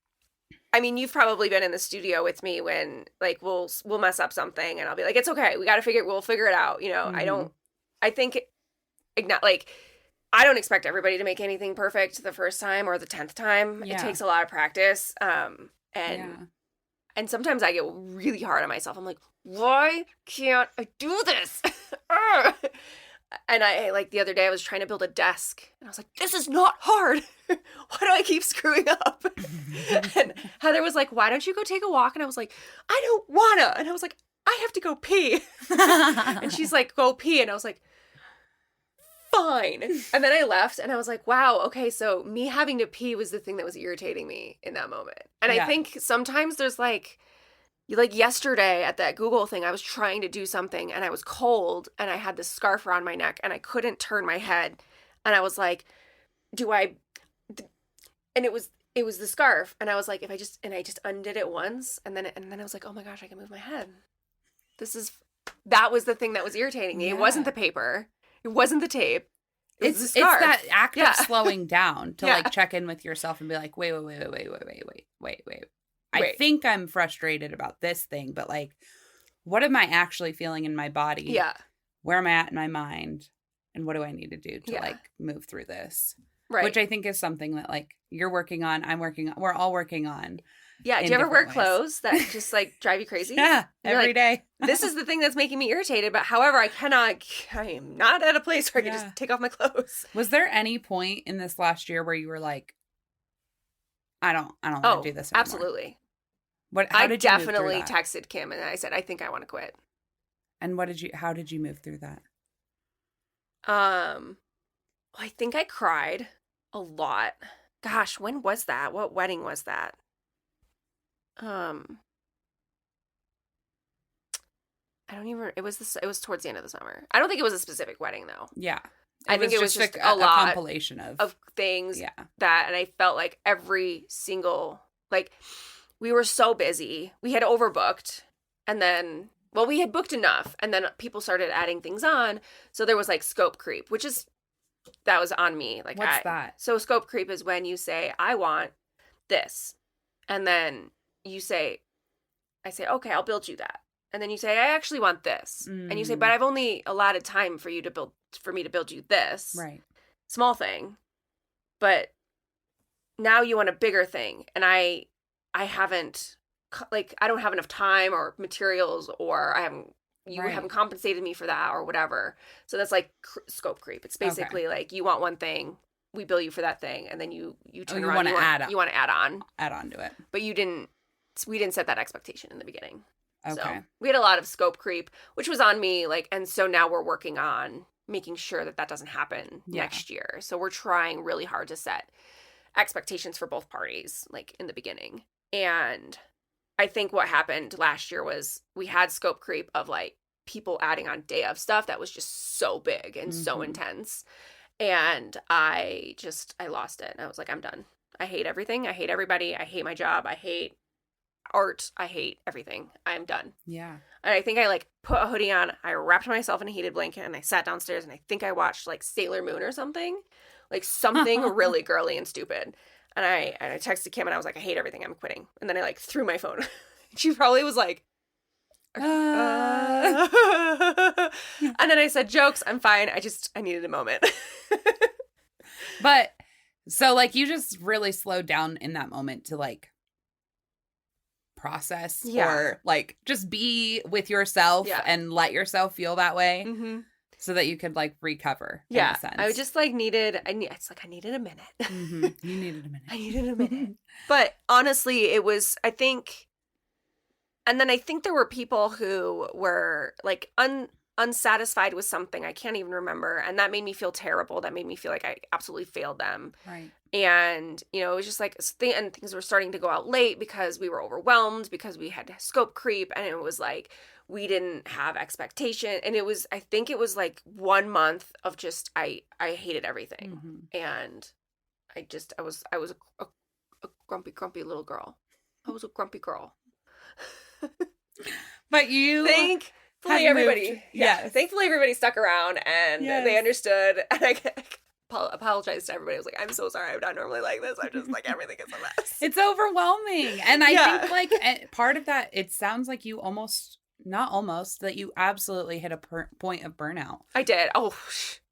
I mean, you've probably been in the studio with me when like we'll mess up something and I'll be like, it's okay. We'll figure it out. You know, I don't expect everybody to make anything perfect the first time or the 10th time. Yeah. It takes a lot of practice. And sometimes I get really hard on myself. I'm like, why can't I do this? And I, like, the other day I was trying to build a desk. And I was like, this is not hard. Why do I keep screwing up? And Heather was like, why don't you go take a walk? And I was like, I don't wanna. And I was like, I have to go pee. And she's like, go pee. And I was like, fine. And then I left and I was like, wow, okay, so me having to pee was the thing that was irritating me in that moment. And I think sometimes there's like yesterday at that Google thing, I was trying to do something and I was cold and I had this scarf around my neck and I couldn't turn my head. And I was like, and it was the scarf. And I was like, I just undid it once. And then I was like, oh my gosh, I can move my head. That was the thing that was irritating me. Yeah. It wasn't the paper. It wasn't the tape. It's that act of slowing down to like check in with yourself and be like, wait. I think I'm frustrated about this thing, but like, what am I actually feeling in my body? Yeah. Where am I at in my mind? And what do I need to do to like move through this? Right. Which I think is something that like you're working on, I'm working on, we're all working on. Yeah. Do you ever wear clothes that just like drive you crazy? Yeah. Every day. This is the thing that's making me irritated. But however, I am not at a place where I can just take off my clothes. Was there any point in this last year where you were like, I don't want to do this anymore? Absolutely. How did you definitely move through that? texted Kim and I said, I think I want to quit. And how did you move through that? I think I cried a lot. Gosh, when was that? What wedding was that? I it was towards the end of the summer. I don't think it was a specific wedding though. Yeah. I think it was just a lot compilation of things that, and I felt like every single, like, we were so busy. We had overbooked, and then, well, we had booked enough, and then people started adding things on. So there was like scope creep, that was on me. Like, what's that? So scope creep is when you say, I want this. And then I say, okay, I'll build you that. And then you say, I actually want this. And you say, but I've only allotted time for me to build you this. Right. Small thing. But now you want a bigger thing. And I haven't, like, I don't have enough time or materials, or you haven't compensated me for that or whatever. So that's like scope creep. It's basically like, you want one thing, we bill you for that thing. And then you turn around. You want to add on to it. But we didn't set that expectation in the beginning. Okay. So we had a lot of scope creep, which was on me. Like, and so now we're working on making sure that doesn't happen next year. So we're trying really hard to set expectations for both parties, like, in the beginning. And I think what happened last year was we had scope creep of, like, people adding on day of stuff that was just so big and so intense. And I lost it. And I was like, I'm done. I hate everything. I hate everybody. I hate my job. I hate art. I hate everything. I'm done. Yeah. And I think I, like, put a hoodie on. I wrapped myself in a heated blanket and I sat downstairs, and I think I watched, like, Sailor Moon or something. Like, something really girly and stupid. And I texted Kim and I was like, I hate everything. I'm quitting. And then I, like, threw my phone. She probably was like, And then I said, jokes, I'm fine. I needed a moment. But so, like, you just really slowed down in that moment to, like, process or, like, just be with yourself and let yourself feel that way so that you could, like, recover. In a sense. I just, like, I needed a minute. You needed a minute. I needed a minute. But honestly, it was, I think, and then I think there were people who were, like, unsatisfied with something. I can't even remember. And that made me feel terrible. That made me feel like I absolutely failed them. Right. And, you know, it was just like, and things were starting to go out late because we were overwhelmed, because we had scope creep. And it was like, we didn't have expectation. And it was, I think it was like 1 month of just, I hated everything. And I was a grumpy little girl. I was a grumpy girl. But you thankfully everybody stuck around and they understood, and I apologize to everybody. I was like, I'm so sorry, I'm not normally like this. I'm just like, everything is a mess. It's overwhelming. And I think, like, part of that, it sounds like you that you absolutely hit a point of burnout. I did. Oh,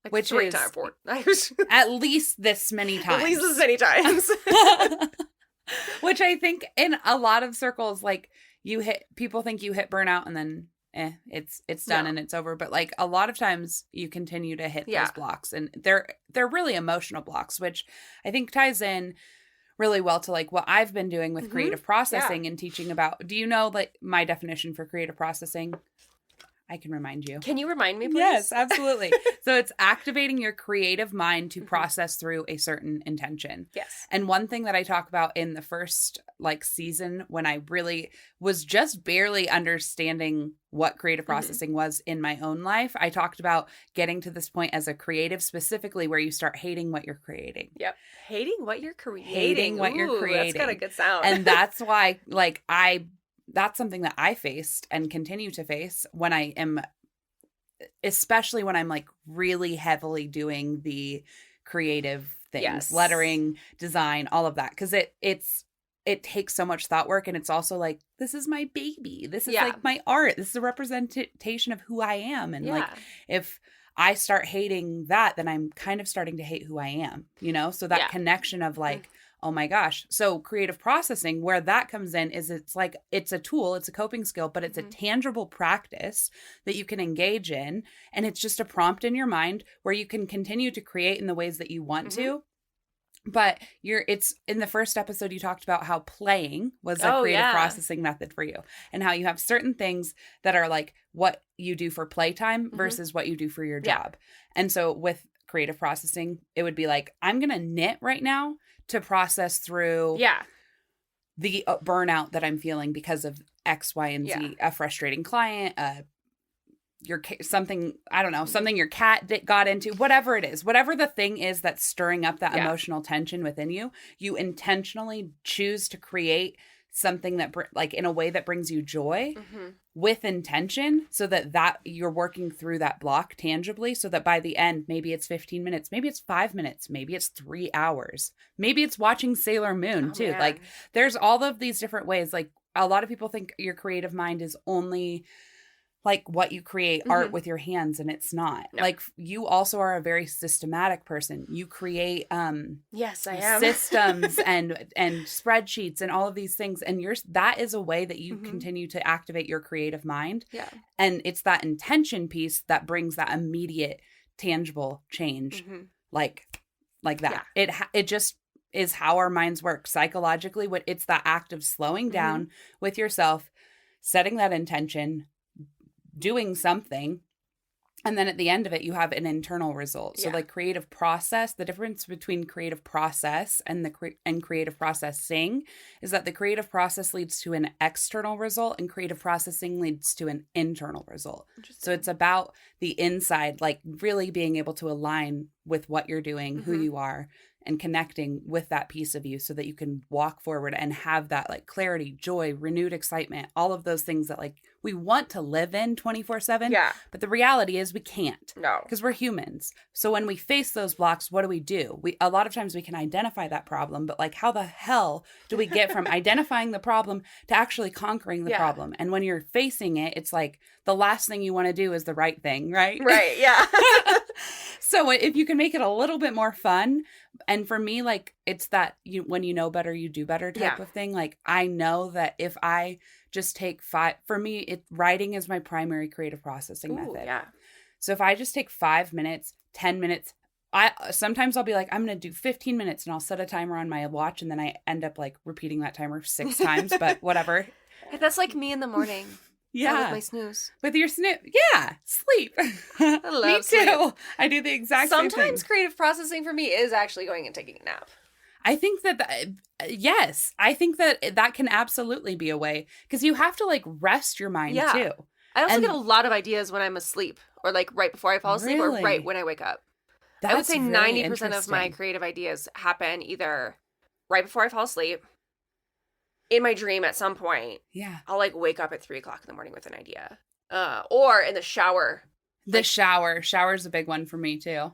like, which 3 is times, 4. At least this many times. At least this many times. Which I think in a lot of circles, like, people think you hit burnout and then it's done and it's over. But, like, a lot of times you continue to hit those blocks, and they're really emotional blocks, which I think ties in really well to, like, what I've been doing with creative processing and teaching about. Do you know, like, my definition for creative processing? I can remind you. Can you remind me, please? Yes, absolutely. So it's activating your creative mind to process through a certain intention. Yes. And one thing that I talk about in the first, like, season, when I really was just barely understanding what creative processing was in my own life, I talked about getting to this point as a creative, specifically where you start hating what you're creating. Yep. Hating what you're creating. Hating what you're creating. That's got a good sound. And that's why, like, that's something that I faced and continue to face when I am, especially when I'm, like, really heavily doing the creative things, lettering, design, all of that. Because it takes so much thought work, and it's also like, this is my baby. This is like my art. This is a representation of who I am. And like, if I start hating that, then I'm kind of starting to hate who I am, you know? So that connection of, like, oh my gosh. So creative processing, where that comes in, is it's like, it's a tool, it's a coping skill, but it's a tangible practice that you can engage in. And it's just a prompt in your mind where you can continue to create in the ways that you want to. But it's in the first episode, you talked about how playing was a creative processing method for you, and how you have certain things that are like what you do for playtime versus what you do for your job. And so with creative processing, it would be like, I'm going to knit right now to process through the burnout that I'm feeling because of X, Y, and Z, a frustrating client, something, I don't know, something your cat got into, whatever it is, whatever the thing is that's stirring up that emotional tension within you, you intentionally choose to create something that like in a way that brings you joy with intention, so that you're working through that block tangibly, so that by the end, maybe it's 15 minutes, maybe it's 5 minutes, maybe it's 3 hours, maybe it's watching Sailor Moon too. Man. Like there's all of these different ways. Like a lot of people think your creative mind is only like what you create art with your hands, and it's not. No. Like you also are a very systematic person. You create yes, I am. systems and spreadsheets and all of these things, and that is a way that you continue to activate your creative mind. Yeah. And it's that intention piece that brings that immediate tangible change. Like that. Yeah. It just is how our minds work psychologically. It's that act of slowing down with yourself, setting that intention, doing something, and then at the end of it you have an internal result. So like creative process, the difference between creative process and creative processing is that the creative process leads to an external result and creative processing leads to an internal result. So it's about the inside, like really being able to align with what you're doing, who you are, and connecting with that piece of you so that you can walk forward and have that like clarity, joy, renewed excitement, all of those things that like we want to live in 24/7. Yeah. But the reality is we can't. No. Because we're humans. So when we face those blocks, what do? A lot of times we can identify that problem, but like how the hell do we get from identifying the problem to actually conquering the problem? And when you're facing it, it's like the last thing you want to do is the right thing, right? Right, yeah. So if you can make it a little bit more fun, and for me, like it's that when you know better, you do better type of thing. Like I know that if I just take for me, writing is my primary creative processing method. Yeah. So if I just take 5 minutes, 10 minutes, sometimes I'll be like, I'm going to do 15 minutes and I'll set a timer on my watch. And then I end up like repeating that timer 6 times, but whatever. That's like me in the morning. Yeah. With my snooze. With your snooze. Yeah. Sleep. I love me too. Sleep. I do the exact same thing. Sometimes creative processing for me is actually going and taking a nap. I think yes, I think that can absolutely be a way, because you have to like rest your mind too. I also get a lot of ideas when I'm asleep, or like right before I fall asleep, or right when I wake up. I would say 90% of my creative ideas happen either right before I fall asleep, in my dream at some point. Yeah. I'll like wake up at 3 o'clock in the morning with an idea. Or in the shower. The shower's a big one for me too.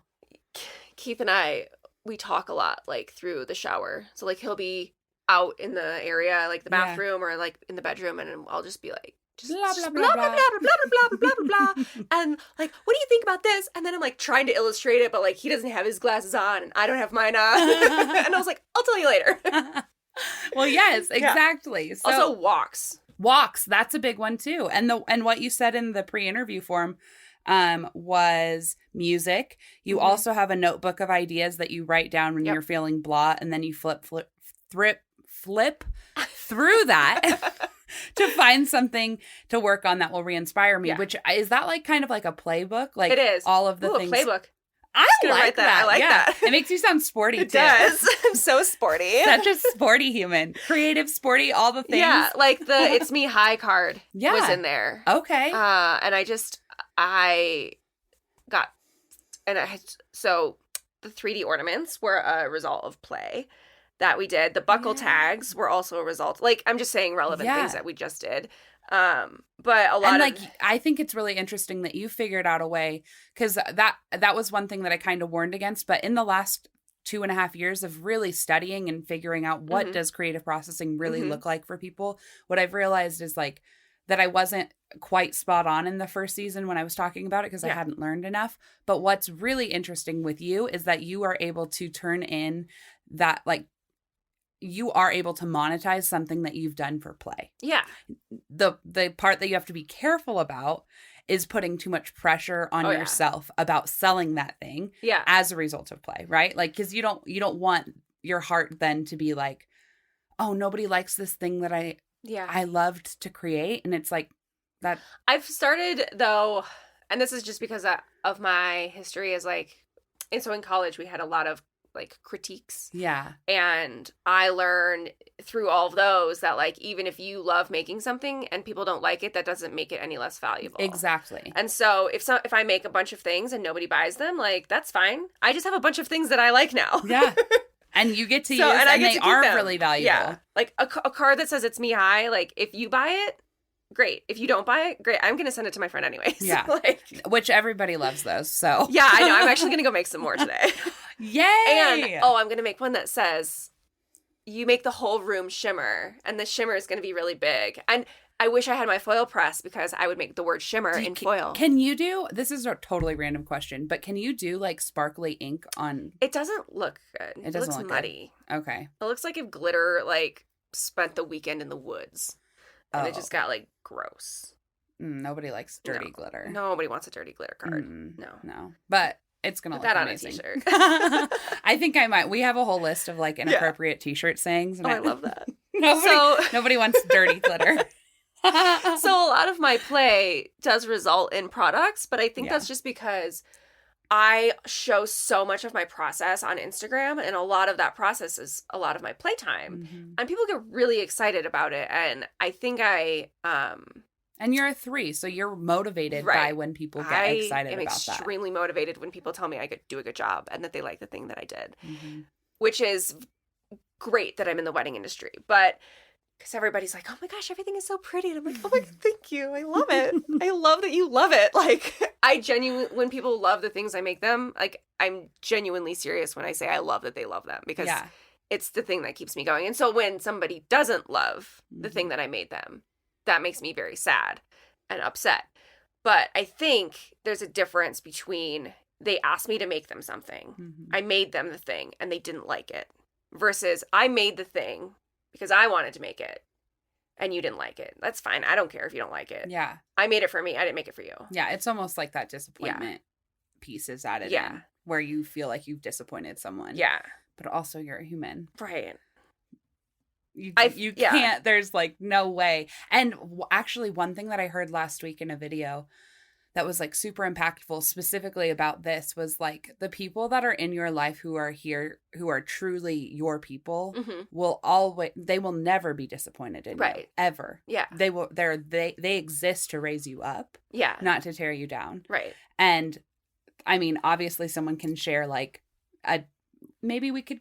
Keith and I, we talk a lot like through the shower. So like he'll be out in the area, like the bathroom or like in the bedroom, and I'll just be like, blah blah blah blah blah blah blah blah blah blah, and like, what do you think about this? And then I'm like trying to illustrate it, but like he doesn't have his glasses on and I don't have mine on. And I was like, I'll tell you later. Well, yes, exactly. Yeah. So, also walks, that's a big one too. And what you said in the pre-interview form was music. You also have a notebook of ideas that you write down when you're feeling blah, and then you flip through that to find something to work on that will re-inspire me. Which is that like kind of like a playbook? Like it is. All of the things. A playbook. I like that. I like that. It makes you sound sporty, it too. It does. I'm so sporty. Such a sporty human. Creative, sporty, all the things. Yeah, like the It's Me High card was in there. Okay. And I got, so the 3D ornaments were a result of play that we did. The buckle tags were also a result. Like, I'm just saying relevant things that we just did. But a lot of I think it's really interesting that you figured out a way, because that was one thing that I kind of warned against. But in the last 2.5 years of really studying and figuring out what does creative processing really look like for people, what I've realized is like that I wasn't quite spot on in the first season when I was talking about it, because I hadn't learned enough. But what's really interesting with you is that you are able to turn in that, like, you are able to monetize something that you've done for play. Yeah. The part that you have to be careful about is putting too much pressure on yourself about selling that thing as a result of play, right? Like, because you don't want your heart then to be like, oh, nobody likes this thing that I loved to create. And it's like that. I've started though, and this is just because of my history, is like, and so in college we had a lot of like critiques. Yeah. And I learned through all of those that like even if you love making something and people don't like it, that doesn't make it any less valuable. Exactly. And so if I make a bunch of things and nobody buys them, like that's fine. I just have a bunch of things that I like now. Yeah. And you get to use, and they are really valuable. Yeah. Like a card that says it's me high, like if you buy it, great. If you don't buy it, great. I'm going to send it to my friend anyways. Yeah. Like, which everybody loves those, so. Yeah, I know. I'm actually going to go make some more today. Yay! And, I'm going to make one that says, you make the whole room shimmer, and the shimmer is going to be really big. And I wish I had my foil press because I would make the word shimmer in foil. Can you do, this is a totally random question, but can you do like sparkly ink on? It doesn't look good. It looks muddy. Good. Okay. It looks like if glitter like spent the weekend in the woods. And it just got like gross. Nobody likes dirty glitter. Nobody wants a dirty glitter card. No. But it's going to look amazing. Put that on a t-shirt. I think I might. We have a whole list of like inappropriate t-shirt sayings. And I love that. Nobody wants dirty glitter. So a lot of my play does result in products, but I think that's just because I show so much of my process on Instagram, and a lot of that process is a lot of my playtime. Mm-hmm. And people get really excited about it, and I think And you're a 3, so you're motivated by when people get excited about that. I am extremely motivated when people tell me I could do a good job and that they like the thing that I did, which is great that I'm in the wedding industry. But because everybody's like, oh my gosh, everything is so pretty. And I'm like, oh my God, thank you. I love it. I love that you love it. Like, when people love the things I make them, like, I'm genuinely serious when I say I love that they love them because it's the thing that keeps me going. And so when somebody doesn't love the thing that I made them, that makes me very sad and upset. But I think there's a difference between they asked me to make them something, I made them the thing, and they didn't like it, versus I made the thing because I wanted to make it, and you didn't like it. That's fine. I don't care if you don't like it. Yeah. I made it for me. I didn't make it for you. Yeah, it's almost like that disappointment piece is added in, where you feel like you've disappointed someone. Yeah. But also you're a human. Right. You can't, there's like no way. And actually one thing that I heard last week in a video that was like super impactful specifically about this was like the people that are in your life who are here, who are truly your people they will never be disappointed in you, ever. Yeah. They exist to raise you up. Yeah. Not to tear you down. Right. And I mean, obviously someone can share like maybe we could,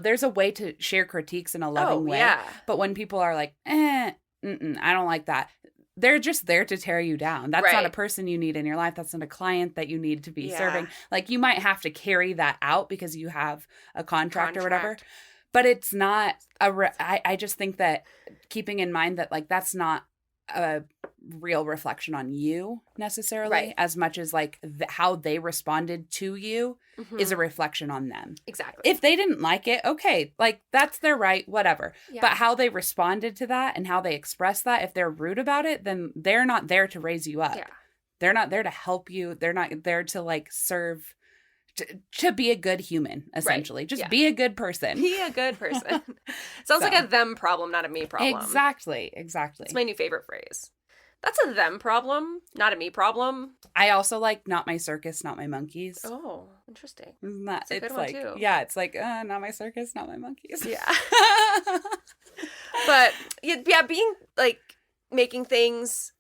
there's a way to share critiques in a loving way. Yeah. But when people are like, I don't like that. They're just there to tear you down. That's not a person you need in your life. That's not a client that you need to be serving. Like, you might have to carry that out because you have a contract or whatever. But it's not I just think that keeping in mind that, like, that's not a real reflection on you necessarily, as much as, like, how they responded to you is a reflection on them. Exactly. If they didn't like it, okay, like, that's their right, whatever. Yeah. But how they responded to that and how they express that, if they're rude about it, then they're not there to raise you up. Yeah. They're not there to help you. They're not there to, like, serve, to be a good human, essentially. Right. Just be a good person. Be a good person. Sounds like a them problem, not a me problem. Exactly. It's my new favorite phrase. That's a them problem, not a me problem. I also like not my circus, not my monkeys. Oh, interesting. It's a good one, too. Yeah, it's like, not my circus, not my monkeys. Yeah. But, being, like, making things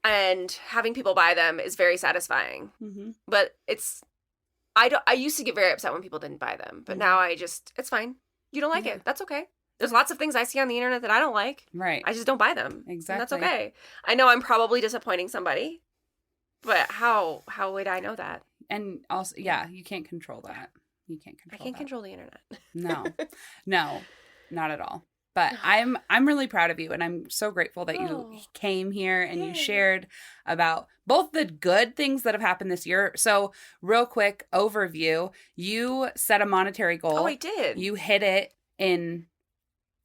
and having people buy them is very satisfying. Mm-hmm. But I used to get very upset when people didn't buy them. But now it's fine. You don't like it. That's okay. There's lots of things I see on the internet that I don't like. Right. I just don't buy them. Exactly. And that's okay. I know I'm probably disappointing somebody, but how would I know that? And also, you can't control that. You can't control I can't control the internet. No, not at all. But I'm really proud of you, and I'm so grateful that you came here and you shared about both the good things that have happened this year. So, real quick overview, you set a monetary goal. Oh, I did. You hit it in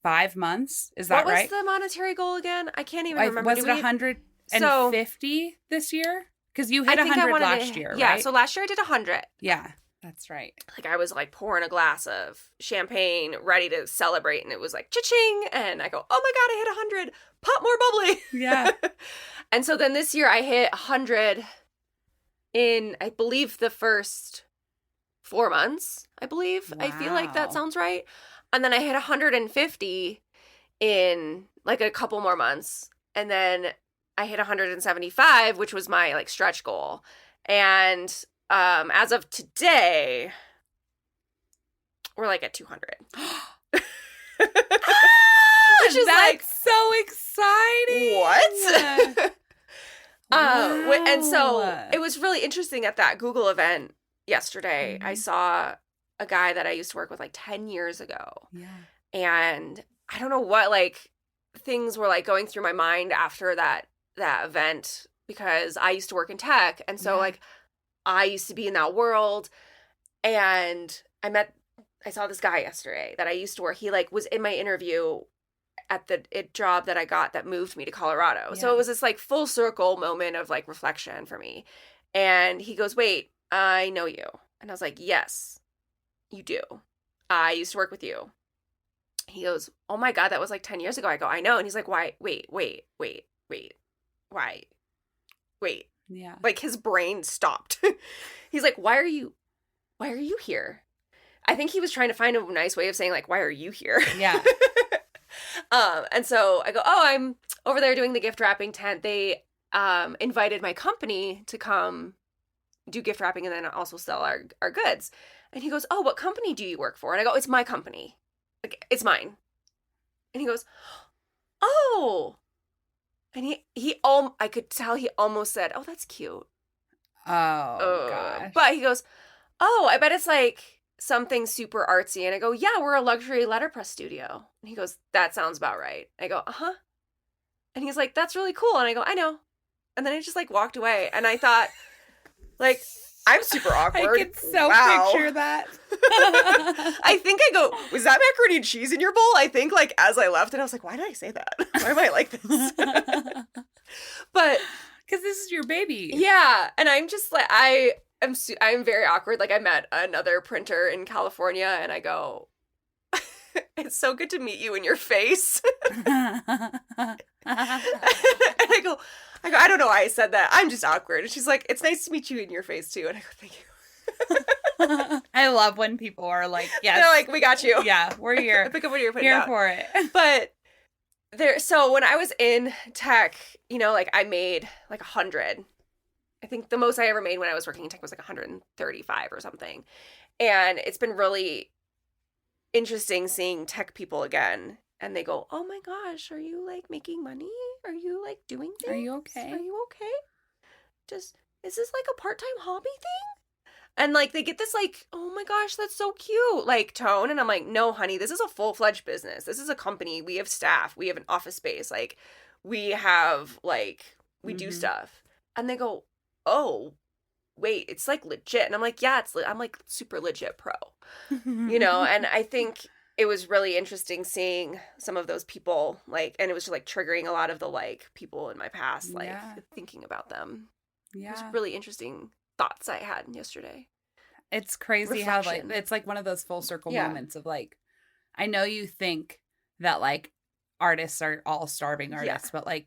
5 months. Is that right? What was the monetary goal again? I can't even remember. Was it 150 this year? Because you hit 100 last year, right? Yeah, so last year I did 100. Yeah, that's right. Like, I was like pouring a glass of champagne ready to celebrate, and it was like cha-ching, and I go, oh my God, I hit 100. Pop more bubbly. Yeah. And so then this year I hit 100 in, I believe, the first 4 months, I believe. I feel like that Wow. sounds right. And then I hit 150 in like a couple more months. And then I hit 175, which was my like stretch goal. And as of today, we're like at 200. Which is That's like so exciting. what? Wow. And so it was really interesting at that Google event yesterday. I Mhm. saw a guy that I used to work with like 10 years ago. Yeah. And I don't know what like things were like going through my mind after that event, because I used to work in tech, and so Yeah. like I used to be in that world. And I saw this guy yesterday that I used to work. He like was in my interview at the job that I got that moved me to Colorado. So Yeah. it was this like full circle moment of like reflection for me. And he goes, "Wait, I know you." And I was like, "Yes, you do. I used to work with you." He goes, "Oh my God, that was like 10 years ago." I go, "I know." And he's like, "Why? Wait. Why? Wait." Yeah. Like his brain stopped. He's like, why are you here?" I think he was trying to find a nice way of saying like, "Why are you here?" Yeah. And so I go, "Oh, I'm over there doing the gift wrapping tent. They invited my company to come do gift wrapping and then also sell our goods." And he goes, "Oh, what company do you work for?" And I go, "It's my company. Like, it's mine." And he goes, "Oh." And I could tell he almost said, "Oh, that's cute." Oh gosh. But he goes, "Oh, I bet it's like something super artsy." And I go, "Yeah, we're a luxury letterpress studio." And he goes, "That sounds about right." I go, "Uh-huh." And he's like, "That's really cool." And I go, "I know." And then I just like walked away. And I thought, like, I'm super awkward. I can so picture that. I think I go, "Was that macaroni and cheese in your bowl?" I think like as I left, and I was like, "Why did I say that? Why am I like this?" But because this is your baby. yeah, and I'm just like I'm very awkward. Like I met another printer in California, and I go, "It's so good to meet you in your face." And I go, "I don't know why I said that. I'm just awkward." And she's like, "It's nice to meet you in your face too." And I go, "Thank you." I love when people are like, yes. They're like, "We got you." Yeah, we're here. Pick up what you're putting Here down. for it. But so when I was in tech, like I made like 100. I think the most I ever made when I was working in tech was like 135 or something. And it's been really interesting seeing tech people again. And they go, "Oh my gosh, are you like making money? Are you like doing things? Are you okay? Are you okay? Is this like a part-time hobby thing?" And like they get this like, "Oh my gosh, that's so cute," like tone. And I'm like, "No, honey, this is a full-fledged business. This is a company. We have staff. We have an office space. Like we have like, we do stuff." And they go, "Oh, wait, it's like legit." And I'm like, "Yeah, I'm like super legit pro," And I think it was really interesting seeing some of those people like, and it was just like triggering a lot of the like people in my past, like thinking about them. Yeah. It was really interesting thoughts I had yesterday. It's crazy how like it's like one of those full circle moments of like, I know you think that like artists are all starving artists, but like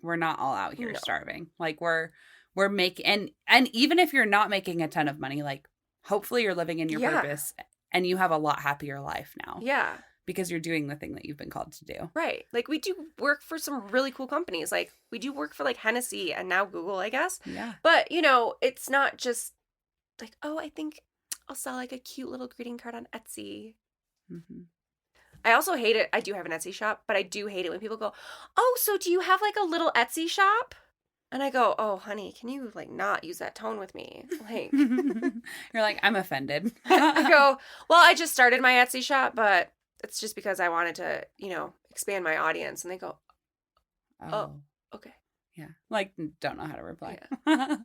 we're not all out here starving. Like we're making, and even if you're not making a ton of money, like hopefully you're living in your purpose and you have a lot happier life now. Yeah. Because you're doing the thing that you've been called to do. Right. Like we do work for some really cool companies. Like we do work for like Hennessy and now Google, I guess. Yeah. But it's not just like, "Oh, I think I'll sell like a cute little greeting card on Etsy." Mm-hmm. I also hate it. I do have an Etsy shop, but I do hate it when people go, "Oh, so do you have like a little Etsy shop?" And I go, "Oh, honey, can you like not use that tone with me?" Like, you're like, "I'm offended." I go, "Well, I just started my Etsy shop, but it's just because I wanted to, expand my audience." And they go, "Oh, okay." Yeah. Like, don't know how to reply. Yeah.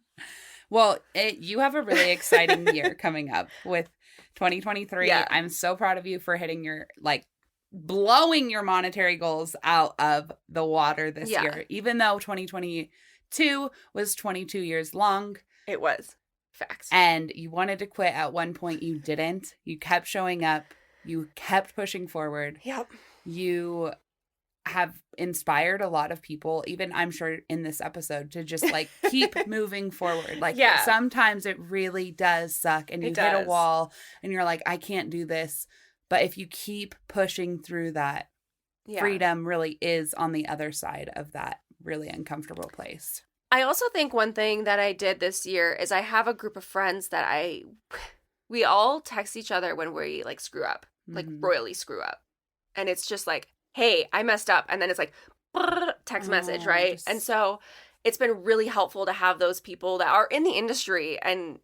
Well, you have a really exciting year coming up with 2023. Yeah. I'm so proud of you for hitting your, like, blowing your monetary goals out of the water this year. Even though 2022 was 22 years long. It was. Facts. And you wanted to quit at one point. You didn't. You kept showing up. You kept pushing forward. Yep. You have inspired a lot of people, even I'm sure in this episode, to just like keep moving forward. Like sometimes it really does suck and you hit a wall and you're like, I can't do this. But if you keep pushing through that, freedom really is on the other side of that really uncomfortable place. I also think one thing that I did this year is I have a group of friends that we all text each other when we like screw up, like royally screw up. And it's just like, hey, I messed up. And then it's like, text message, right? And so it's been really helpful to have those people that are in the industry and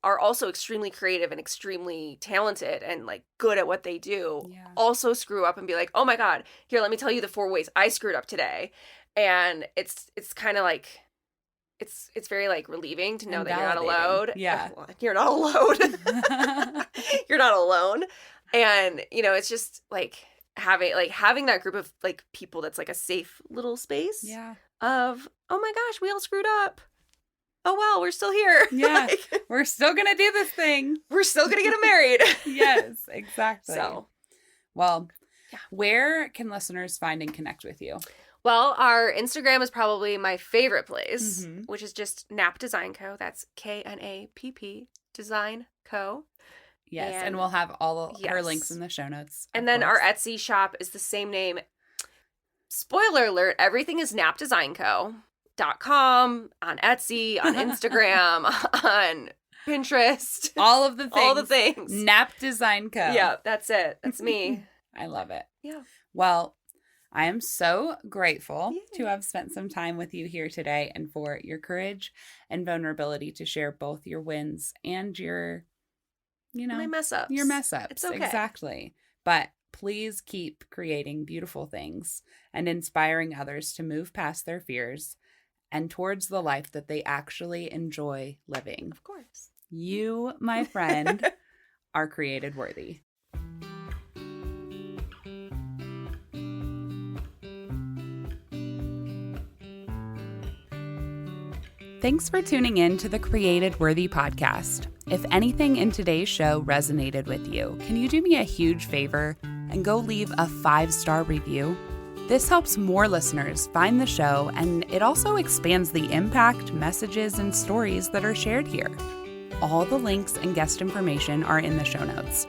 are also extremely creative and extremely talented and like good at what they do, also screw up and be like, oh my God, here, let me tell you the 4 ways I screwed up today. And it's kind of like, it's very like relieving to know that you're not alone. Yeah. You're not alone. You're not alone. And, you know, it's just like having that group of like people that's like a safe little space of, oh my gosh, we all screwed up. Oh, well, we're still here. Yeah. We're still going to do this thing. We're still going to get married. Yes, exactly. So, well, where can listeners find and connect with you? Well, our Instagram is probably my favorite place, which is just Knapp Design Co. That's KNAPP Design Co. Yes, and we'll have all her links in the show notes. And then our Etsy shop is the same name. Spoiler alert, everything is knappdesignco.com, on Etsy, on Instagram, on Pinterest. All of the things. All the things. Knapp Design Co. Yeah, that's it. That's me. I love it. Yeah. Well, I am so grateful to have spent some time with you here today and for your courage and vulnerability to share both your wins and your, you know, my mess ups. Your mess ups. It's okay. Exactly. But please keep creating beautiful things and inspiring others to move past their fears and towards the life that they actually enjoy living. Of course. You, my friend, are created worthy. Thanks for tuning in to the Created Worthy podcast. If anything in today's show resonated with you, can you do me a huge favor and go leave a 5-star review? This helps more listeners find the show, and it also expands the impact, messages, and stories that are shared here. All the links and guest information are in the show notes.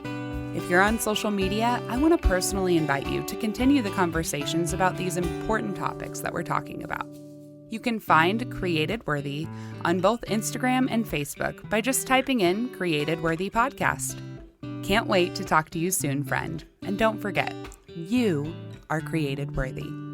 If you're on social media, I want to personally invite you to continue the conversations about these important topics that we're talking about. You can find Created Worthy on both Instagram and Facebook by just typing in Created Worthy Podcast. Can't wait to talk to you soon, friend. And don't forget, you are created worthy.